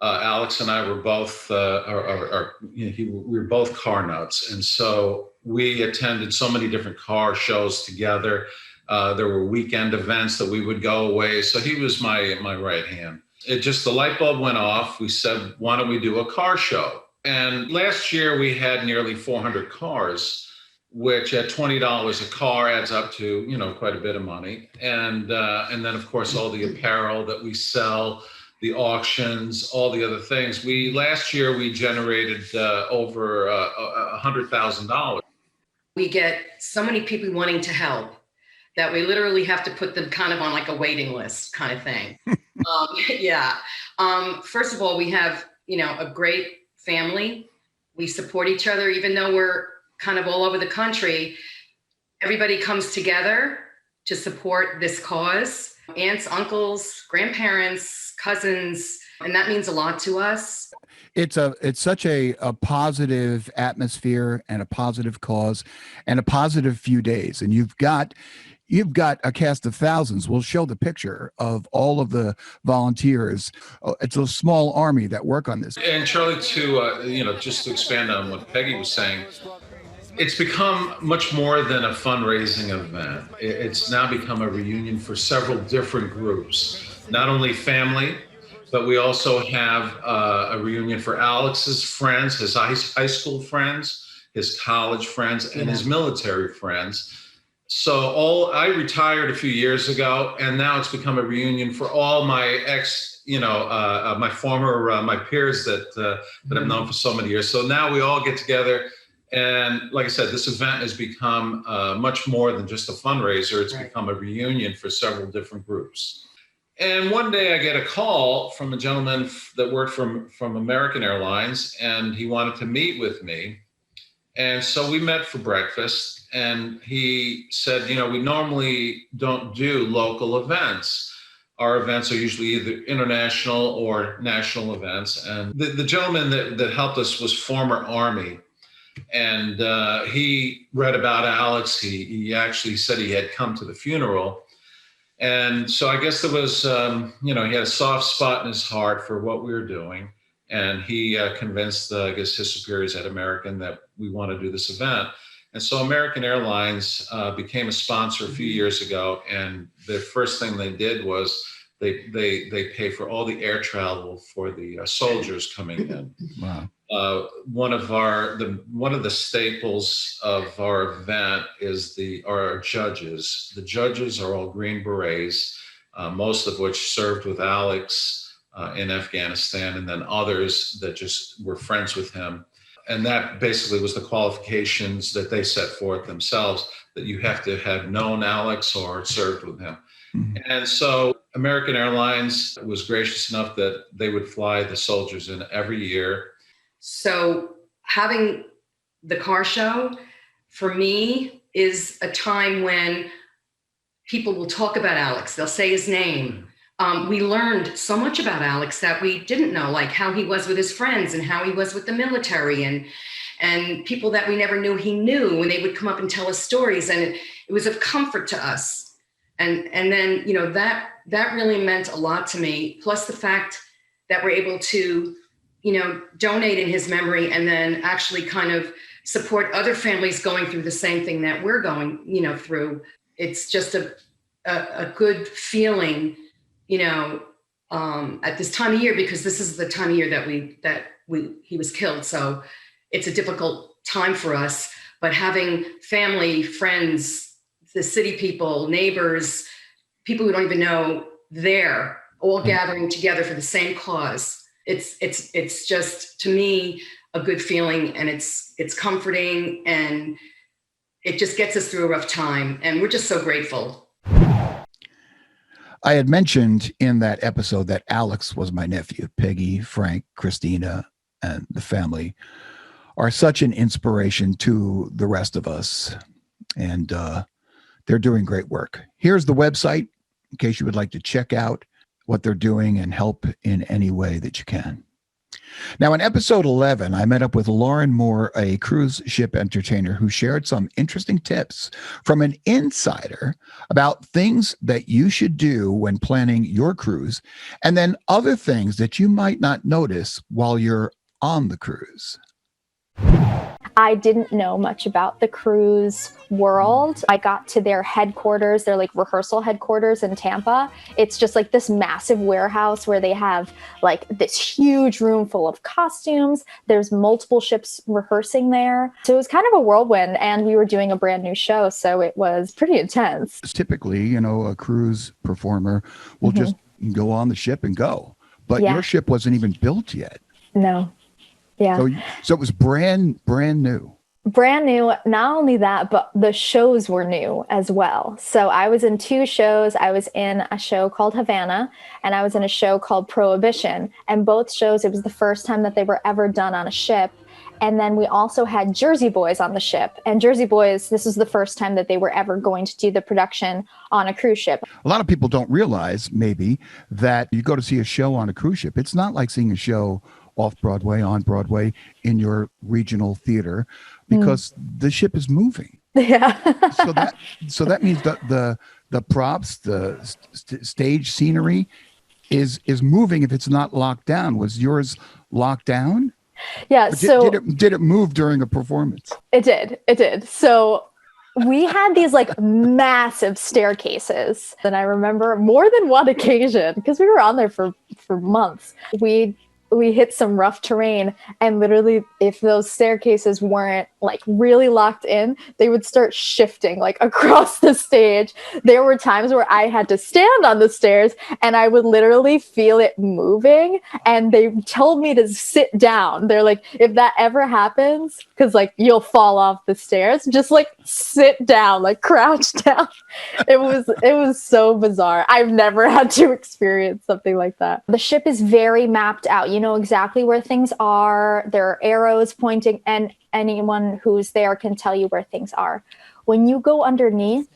Alex and I were both, we were both car nuts. And so we attended so many different car shows together. There were weekend events that we would go away. So he was my right hand. The light bulb went off. We said, why don't we do a car show? And last year we had nearly 400 cars, which at $20 a car adds up to, quite a bit of money. And then of course, all the apparel that we sell, the auctions, all the other things. Last year we generated over $100,000. We get so many people wanting to help that we literally have to put them kind of on like a waiting list kind of thing. First of all, we have, a great family. We support each other, even though we're kind of all over the country. Everybody comes together to support this cause. Aunts, uncles, grandparents, cousins, and that means a lot to us. It's such a positive atmosphere and a positive cause and a positive few days. And you've got a cast of thousands. We'll show the picture of all of the volunteers. It's a small army that work on this. And Charlie, just to expand on what Peggy was saying, it's become much more than a fundraising event. It's now become a reunion for several different groups, not only family, but we also have a reunion for Alex's friends, his high school friends, his college friends, and his military friends. So I retired a few years ago, and now it's become a reunion for all my my peers that I've known for so many years. So now we all get together, and like I said, this event has become much more than just a fundraiser. It's become a reunion for several different groups. And one day I get a call from a gentleman that worked from American Airlines, and he wanted to meet with me. And so we met for breakfast. And he said, we normally don't do local events. Our events are usually either international or national events. And the gentleman that helped us was former Army. And he read about Alex. He actually said he had come to the funeral. And so I guess there was, he had a soft spot in his heart for what we were doing. And he convinced, his superiors at American that we want to do this event. And so American Airlines became a sponsor a few years ago, and the first thing they did was they pay for all the air travel for the soldiers coming in. Wow. One of the staples of our event is our judges. The judges are all Green Berets, most of which served with Alex in Afghanistan, and then others that just were friends with him. And that basically was the qualifications that they set forth themselves, that you have to have known Alex or served with him. And so American Airlines was gracious enough that they would fly the soldiers in every year. So having the car show for me is a time when people will talk about Alex. They'll say his name. We learned so much about Alex that we didn't know, like how he was with his friends and how he was with the military and people that we never knew he knew when they would come up and tell us stories. And it was of comfort to us. And then, you know, that really meant a lot to me. Plus the fact that we're able to, you know, donate in his memory and then actually kind of support other families going through the same thing that we're going, you know, through. It's just a good feeling, you know, at this time of year, because this is the time of year that he was killed. So it's a difficult time for us, but having family, friends, the city people, neighbors, people we don't even know there, all gathering together for the same cause. It's just, to me, a good feeling, and it's comforting, and it just gets us through a rough time. And we're just so grateful. I had mentioned in that episode that Alex was my nephew. Peggy, Frank, Christina, and the family are such an inspiration to the rest of us. And they're doing great work. Here's the website in case you would like to check out what they're doing and help in any way that you can. Now, in episode 11, I met up with Lauren Moore, a cruise ship entertainer, who shared some interesting tips from an insider about things that you should do when planning your cruise, and then other things that you might not notice while you're on the cruise. I didn't know much about the cruise world. I got to their headquarters, their like rehearsal headquarters in Tampa. It's just like this massive warehouse where they have like this huge room full of costumes. There's multiple ships rehearsing there. So it was kind of a whirlwind, and we were doing a brand new show. So it was pretty intense. Typically, you know, a cruise performer will just go on the ship and go, but your ship wasn't even built yet. No. Yeah. So it was brand new. Brand new. Not only that, but the shows were new as well. So I was in 2 shows. I was in a show called Havana, and I was in a show called Prohibition. And both shows, it was the first time that they were ever done on a ship. And then we also had Jersey Boys on the ship. And Jersey Boys, this is the first time that they were ever going to do the production on a cruise ship. A lot of people don't realize maybe that you go to see a show on a cruise ship. It's not like seeing a show off Broadway, on Broadway, in your regional theater, because the ship is moving. Yeah. so that means that the props, the stage scenery is moving if it's not locked down. Was yours locked down? Yeah. Did it move during a performance? It did. So we had these like massive staircases that I remember more than one occasion, because we were on there for months. We hit some rough terrain, and literally if those staircases weren't like really locked in, they would start shifting like across the stage. There were times where I had to stand on the stairs and I would literally feel it moving, and they told me to sit down. They're like, if that ever happens, because like you'll fall off the stairs, just like sit down, like crouch down. It was so bizarre. I've never had to experience something like that. The ship is very mapped out. You know exactly where things are. There are arrows pointing, and anyone who's there can tell you where things are. When you go underneath,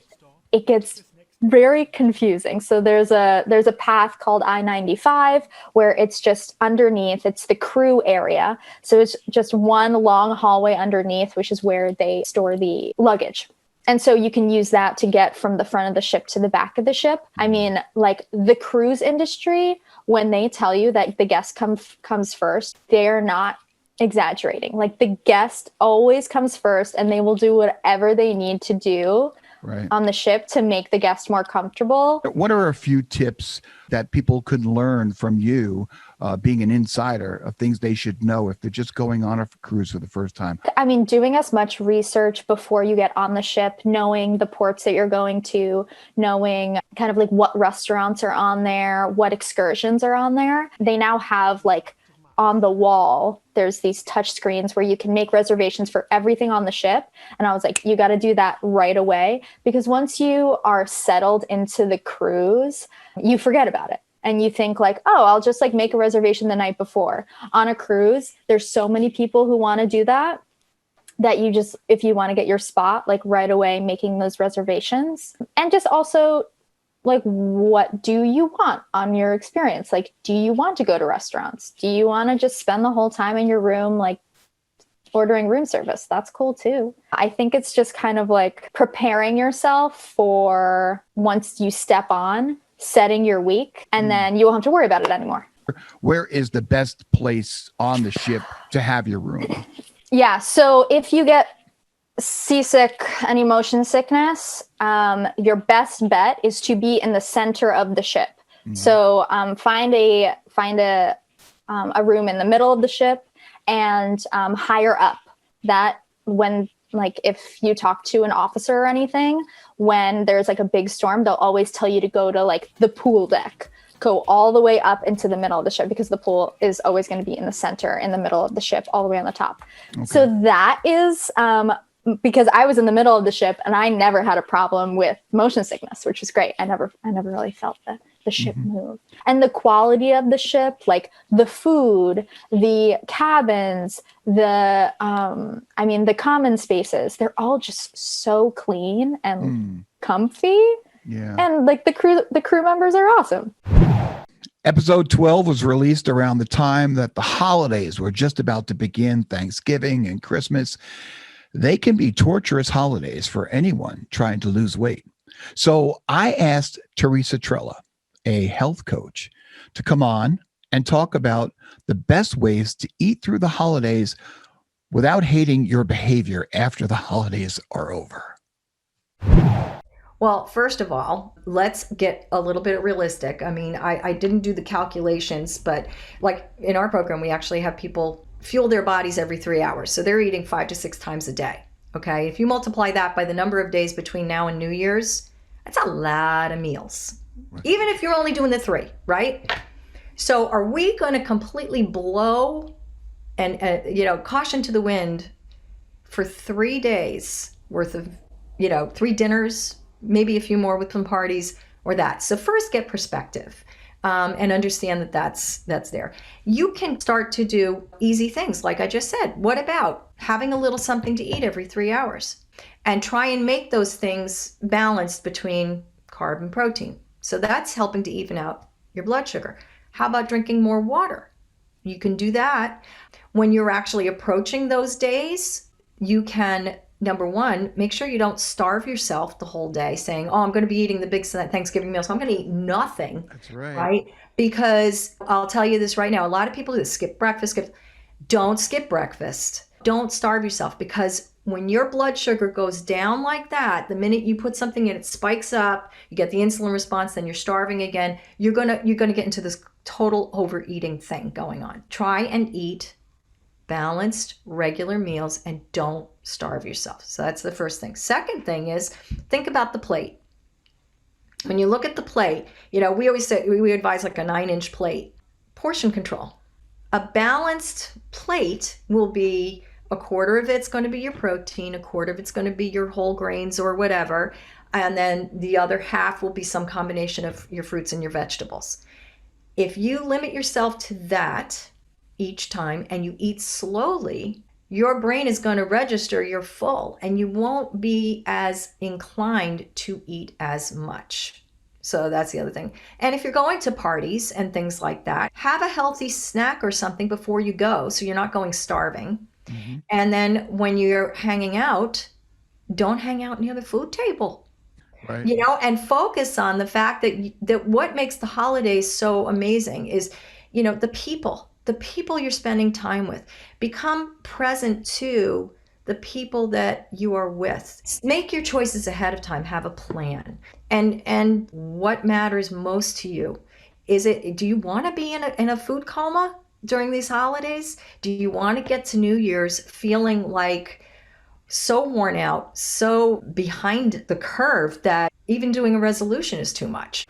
it gets very confusing. So there's a path called I-95 where it's just underneath. It's the crew area. So it's just one long hallway underneath, which is where they store the luggage. And so you can use that to get from the front of the ship to the back of the ship. I mean, like the cruise industry, when they tell you that the guest comes first, they're not exaggerating. Like the guest always comes first, and they will do whatever they need to do on the ship to make the guest more comfortable. What are a few tips that people could learn from you, being an insider, of things they should know if they're just going on a cruise for the first time? I mean, doing as much research before you get on the ship, knowing the ports that you're going to, knowing kind of like what restaurants are on there, what excursions are on there. They now have like on the wall, there's these touch screens where you can make reservations for everything on the ship. And I was like, you got to do that right away, because once you are settled into the cruise, you forget about it. And you think like, oh, I'll just like make a reservation the night before. On a cruise, there's so many people who want to do that you just, if you want to get your spot, like right away, making those reservations. And just also like, what do you want on your experience? Like, do you want to go to restaurants? Do you want to just spend the whole time in your room, like ordering room service? That's cool too. I think it's just kind of like preparing yourself for once you step on, setting your week, and then you won't have to worry about it anymore. Where is the best place on the ship to have your room? Yeah. So if you get seasick and motion sickness, your best bet is to be in the center of the ship. Mm-hmm. So find a room in the middle of the ship and higher up. That when, like, if you talk to an officer or anything, when there's like a big storm, they'll always tell you to go to like the pool deck. Go all the way up into the middle of the ship, because the pool is always going to be in the center, in the middle of the ship, all the way on the top. Okay. So that is because I was in the middle of the ship and I never had a problem with motion sickness, which was great. I never really felt the ship move. And the quality of the ship, like the food, the cabins, the common spaces, they're all just so clean and comfy. Yeah. And like the crew members are awesome. Episode 12 was released around the time that the holidays were just about to begin, Thanksgiving and Christmas. They can be torturous holidays for anyone trying to lose weight. So I asked Teresa Trella, a health coach, to come on and talk about the best ways to eat through the holidays without hating your behavior after the holidays are over. Well, first of all, let's get a little bit realistic. I mean, I didn't do the calculations, but like in our program, we actually have people fuel their bodies every 3 hours. So they're eating 5 to 6 times a day. Okay. If you multiply that by the number of days between now and New Year's, that's a lot of meals, even if you're only doing the 3, right? So are we going to completely blow and, caution to the wind for 3 days worth of, 3 dinners, maybe a few more with some parties or that. So first get perspective and understand that that's there. You can start to do easy things. Like I just said, what about having a little something to eat every 3 hours and try and make those things balanced between carb and protein. So that's helping to even out your blood sugar. How about drinking more water? You can do that. When you're actually approaching those days, you can, number one, make sure you don't starve yourself the whole day saying, oh, I'm going to be eating the big Thanksgiving meal, so I'm going to eat nothing. That's right. Right? Because I'll tell you this right now, a lot of people who skip breakfast, don't skip breakfast. Don't starve yourself, because when your blood sugar goes down like that, the minute you put something in, it spikes up, you get the insulin response, then you're starving again. You're gonna get into this total overeating thing going on. Try and eat balanced, regular meals and don't starve yourself. So that's the first thing. Second thing is think about the plate. When you look at the plate, we always say, we advise like a 9-inch plate. Portion control. A balanced plate will be a quarter of it's going to be your protein, a quarter of it's going to be your whole grains or whatever, and then the other half will be some combination of your fruits and your vegetables. If you limit yourself to that each time and you eat slowly, your brain is going to register you're full and you won't be as inclined to eat as much. So that's the other thing. And if you're going to parties and things like that, have a healthy snack or something before you go so you're not going starving. Mm-hmm. And then when you're hanging out, don't hang out near the food table. Right. And focus on the fact that what makes the holidays so amazing is, the people you're spending time with. Become present to the people that you are with. Make your choices ahead of time. Have a plan. And what matters most to you? Do you want to be in a food coma during these holidays? Do you want to get to New Year's feeling like so worn out, so behind the curve that even doing a resolution is too much?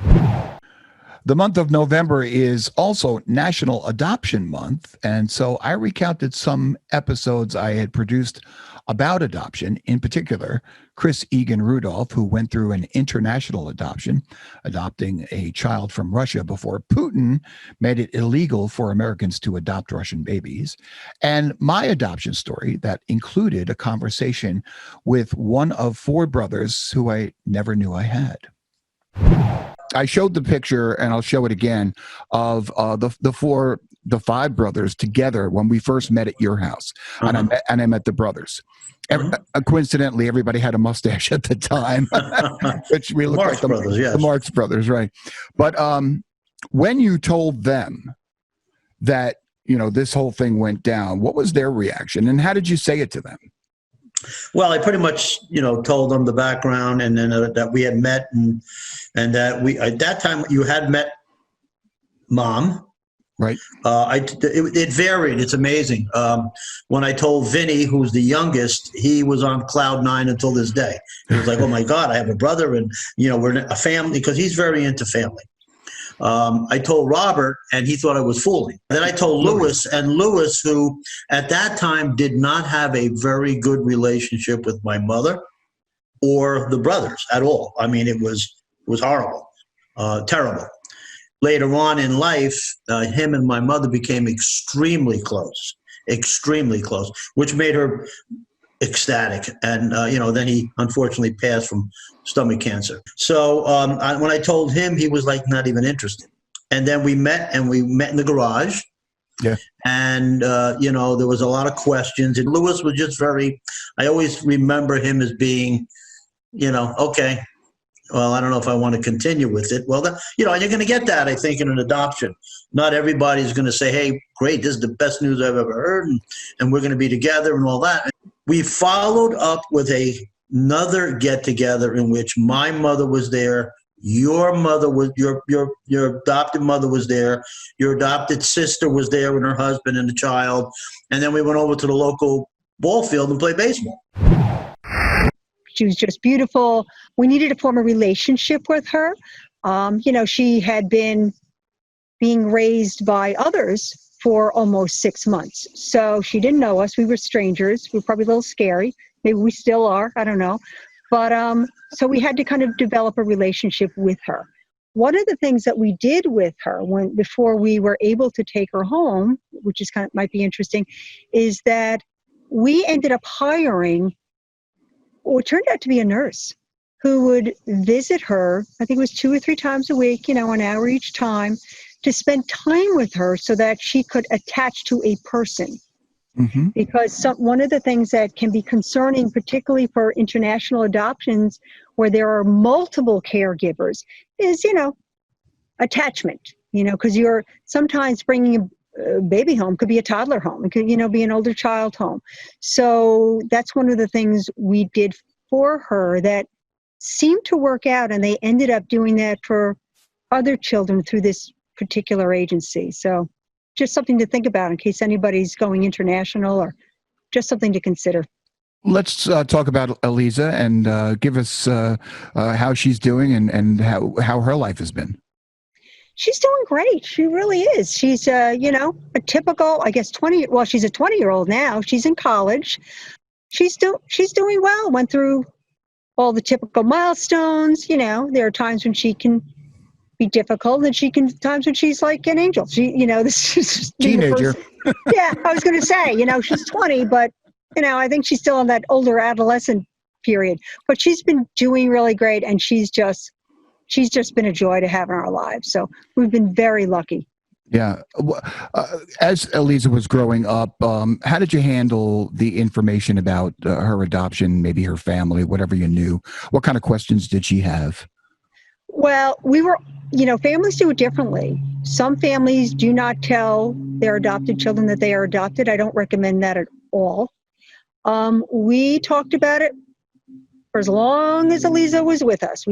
The month of November is also National Adoption Month, and so I recounted some episodes I had produced about adoption, in particular, Chris Egan Rudolph, who went through an international adoption, adopting a child from Russia before Putin made it illegal for Americans to adopt Russian babies, and my adoption story that included a conversation with one of 4 brothers who I never knew I had. I showed the picture, and I'll show it again, of the 5 brothers together when we first met at your house, and I met the brothers. Coincidentally, everybody had a mustache at the time, which we looked like the Marx Brothers, right? But when you told them that this whole thing went down, what was their reaction, and how did you say it to them? Well, I pretty much, told them the background, and then that we had met, and that we at that time you had met Mom. Right. It varied. It's amazing. When I told Vinny, who's the youngest, he was on cloud 9 until this day. He was like, "Oh my God, I have a brother, and we're a family," because he's very into family. I told Robert, and he thought I was fooling. Then I told Louis, and Louis, who at that time did not have a very good relationship with my mother or the brothers at all. I mean, it was horrible, terrible. Later on in life, him and my mother became extremely close, which made her ecstatic. And, then he unfortunately passed from stomach cancer. So when I told him, he was like not even interested. And then we met in the garage. Yeah. And, there was a lot of questions. And Louis was just I always remember him as being, okay, well, I don't know if I want to continue with it. Well, and you're going to get that, I think, in an adoption. Not everybody's going to say, hey, great, this is the best news I've ever heard, and we're going to be together and all that. We followed up with another get-together in which my mother was there, your mother was, your adopted mother was there, your adopted sister was there and her husband and the child, and then we went over to the local ball field and played baseball. She was just beautiful. We needed to form a relationship with her. She had been being raised by others for almost 6 months. So she didn't know us. We were strangers. We were probably a little scary. Maybe we still are. I don't know. But so we had to kind of develop a relationship with her. One of the things that we did with her before we were able to take her home, which is might be interesting, is that we ended up hiring what turned out to be a nurse who would visit her, I think it was 2 or 3 times a week, an hour each time, to spend time with her so that she could attach to a person. Mm-hmm. Because one of the things that can be concerning, particularly for international adoptions, where there are multiple caregivers, is, attachment, because you're sometimes bringing a baby home, could be a toddler home, it could, be an older child home. So that's one of the things we did for her that seemed to work out, and they ended up doing that for other children through this particular agency. So just something to think about in case anybody's going international, or just something to consider. Let's talk about Eliza and give us how she's doing and how her life has been. She's doing great. She really is. She's, a typical, I guess, she's a 20-year-old now. She's in college. She's doing well. Went through all the typical milestones. There are times when she can be difficult, and times when she's like an angel. This is teenager. Yeah, I was going to say, she's 20, but, I think she's still in that older adolescent period. But she's been doing really great, and she's just been a joy to have in our lives. So we've been very lucky. Yeah. As Eliza was growing up, how did you handle the information about her adoption, maybe her family, whatever you knew? What kind of questions did she have? Well, families do it differently. Some families do not tell their adopted children that they are adopted. I don't recommend that at all. We talked about it for as long as Eliza was with us.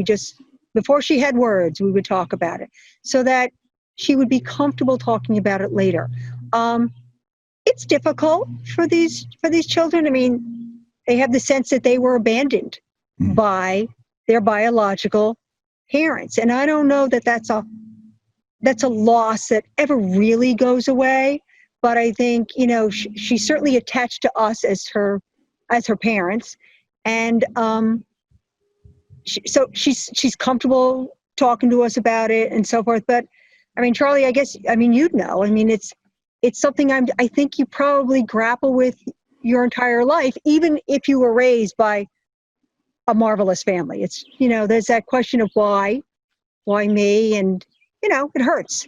Before she had words, we would talk about it so that she would be comfortable talking about it later. It's difficult for these children. I mean, they have the sense that they were abandoned by their biological parents. And I don't know that that's a that's a loss that ever really goes away. But I think, she's certainly attached to us as her parents. And so she's comfortable talking to us about it and so forth. But I mean, Charlie, I guess, you'd know. I mean, it's something I think you probably grapple with your entire life, even if you were raised by a marvelous family. It's, there's that question of why me? And, it hurts.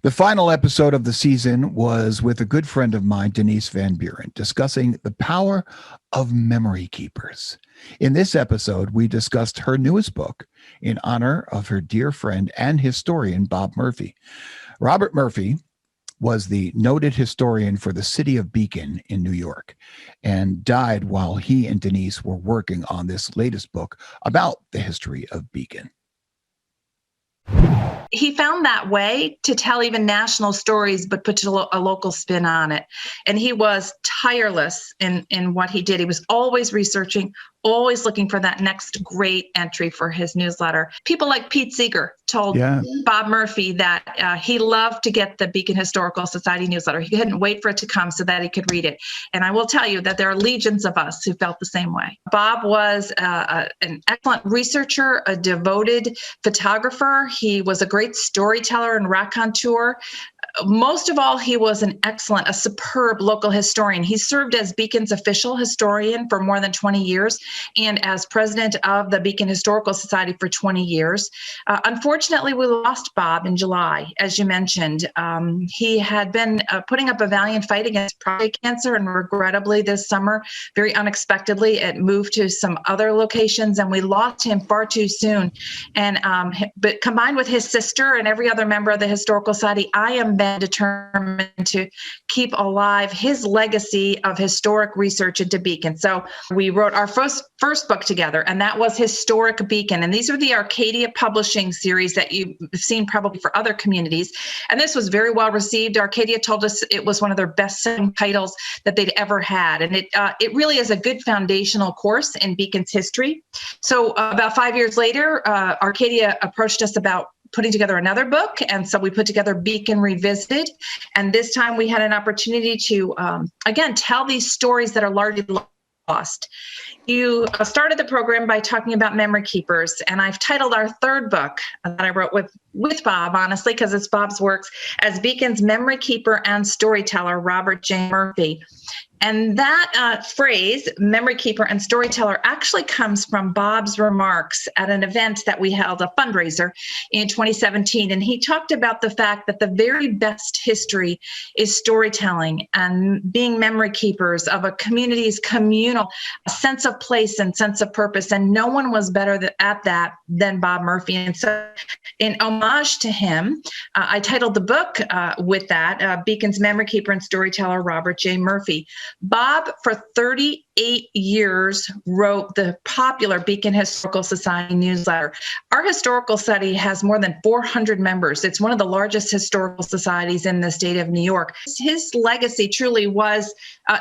The final episode of the season was with a good friend of mine, Denise Van Buren, discussing the power of memory keepers. In this episode, we discussed her newest book in honor of her dear friend and historian, Bob Murphy. Robert Murphy was the noted historian for the city of Beacon in New York and died while he and Denise were working on this latest book about the history of Beacon. He found that way to tell even national stories, but put a local spin on it. And he was tireless in what he did. He was always researching, always looking for that next great entry for his newsletter. People like Pete Seeger told Bob Murphy that he loved to get the Beacon Historical Society newsletter. He couldn't wait for it to come so that he could read it. And I will tell you that there are legions of us who felt the same way. Bob was an excellent researcher, a devoted photographer. He was a great storyteller and raconteur. Most of all, he was a superb local historian. He served as Beacon's official historian for more than 20 years and as president of the Beacon Historical Society for 20 years. Unfortunately, we lost Bob in July, as you mentioned. He had been putting up a valiant fight against prostate cancer, and regrettably this summer, very unexpectedly, it moved to some other locations, and we lost him far too soon. And but combined with his sister and every other member of the Historical Society, I am been determined to keep alive his legacy of historic research into Beacon. So we wrote our first book together, and that was Historic Beacon. And these are the Arcadia Publishing series that you've seen probably for other communities. And this was very well received. Arcadia told us it was one of their best-selling titles that they'd ever had. And it really is a good foundational course in Beacon's history. So about 5 years later, Arcadia approached us about putting together another book. And so we put together Beacon Revisited. And this time we had an opportunity to, again, tell these stories that are largely lost. You started the program by talking about memory keepers. And I've titled our third book that I wrote with Bob, honestly, because it's Bob's works, as Beacon's memory keeper and storyteller, Robert Gene Moore. And that phrase, memory keeper and storyteller, actually comes from Bob's remarks at an event that we held, a fundraiser in 2017. And he talked about the fact that the very best history is storytelling and being memory keepers of a community's communal sense of place and sense of purpose. And no one was better at that than Bob Murphy. And so in homage to him, I titled the book with that, Beacon's memory keeper and storyteller, Robert J. Murphy. Bob, for 38 years, wrote the popular Beacon Historical Society newsletter. Our historical society has more than 400 members. It's one of the largest historical societies in the state of New York. His legacy truly was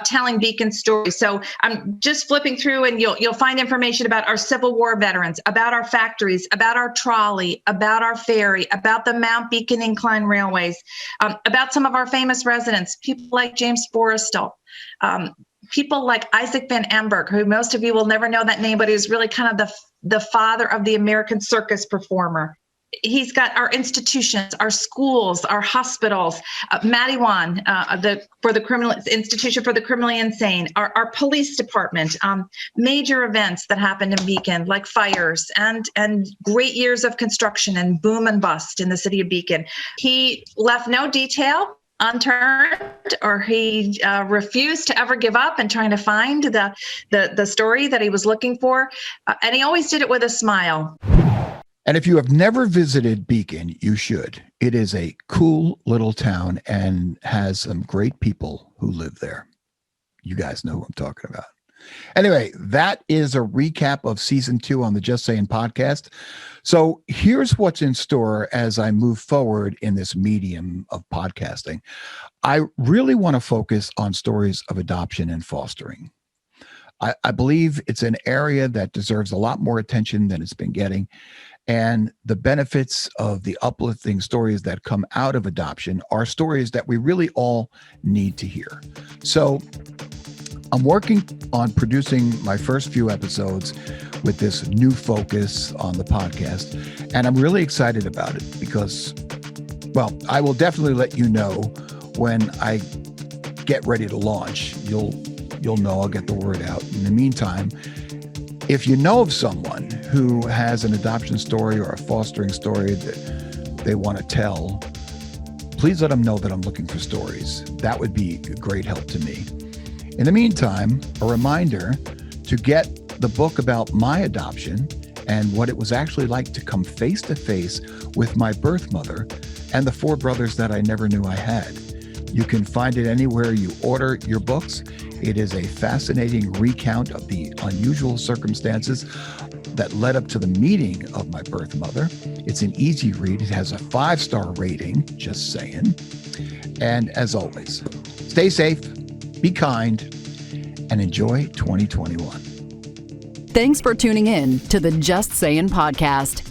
telling Beacon stories. So I'm just flipping through, and you'll find information about our Civil War veterans, about our factories, about our trolley, about our ferry, about the Mount Beacon Incline Railways, about some of our famous residents, people like James Forrestal. People like Isaac Van Amberg, who most of you will never know that name, but he's really kind of the father of the American circus performer. He's got our institutions, our schools, our hospitals, Madiwan, for the criminal institution for the criminally insane, our police department, major events that happened in Beacon, like fires and great years of construction and boom and bust in the city of Beacon. He left no detail unturned, or he refused to ever give up and trying to find the story that he was looking for. And he always did it with a smile. And if you have never visited Beacon, you should. It is a cool little town and has some great people who live there. You guys know who I'm talking about. Anyway, that is a recap of season 2 on the Just Sayin Podcast. So here's what's in store as I move forward in this medium of podcasting. I really want to focus on stories of adoption and fostering. I believe it's an area that deserves a lot more attention than it's been getting. And the benefits of the uplifting stories that come out of adoption are stories that we really all need to hear. So I'm working on producing my first few episodes with this new focus on the podcast. And I'm really excited about it because, well, I will definitely let you know when I get ready to launch. You'll know, I'll get the word out. In the meantime, if you know of someone who has an adoption story or a fostering story that they want to tell, please let them know that I'm looking for stories. That would be a great help to me. In the meantime, a reminder to get the book about my adoption and what it was actually like to come face to face with my birth mother and the 4 brothers that I never knew I had. You can find it anywhere you order your books. It is a fascinating recount of the unusual circumstances that led up to the meeting of my birth mother. It's an easy read. It has a 5-star rating, just saying. And as always, stay safe, be kind, and enjoy 2021. Thanks for tuning in to the Just Sayin Podcast.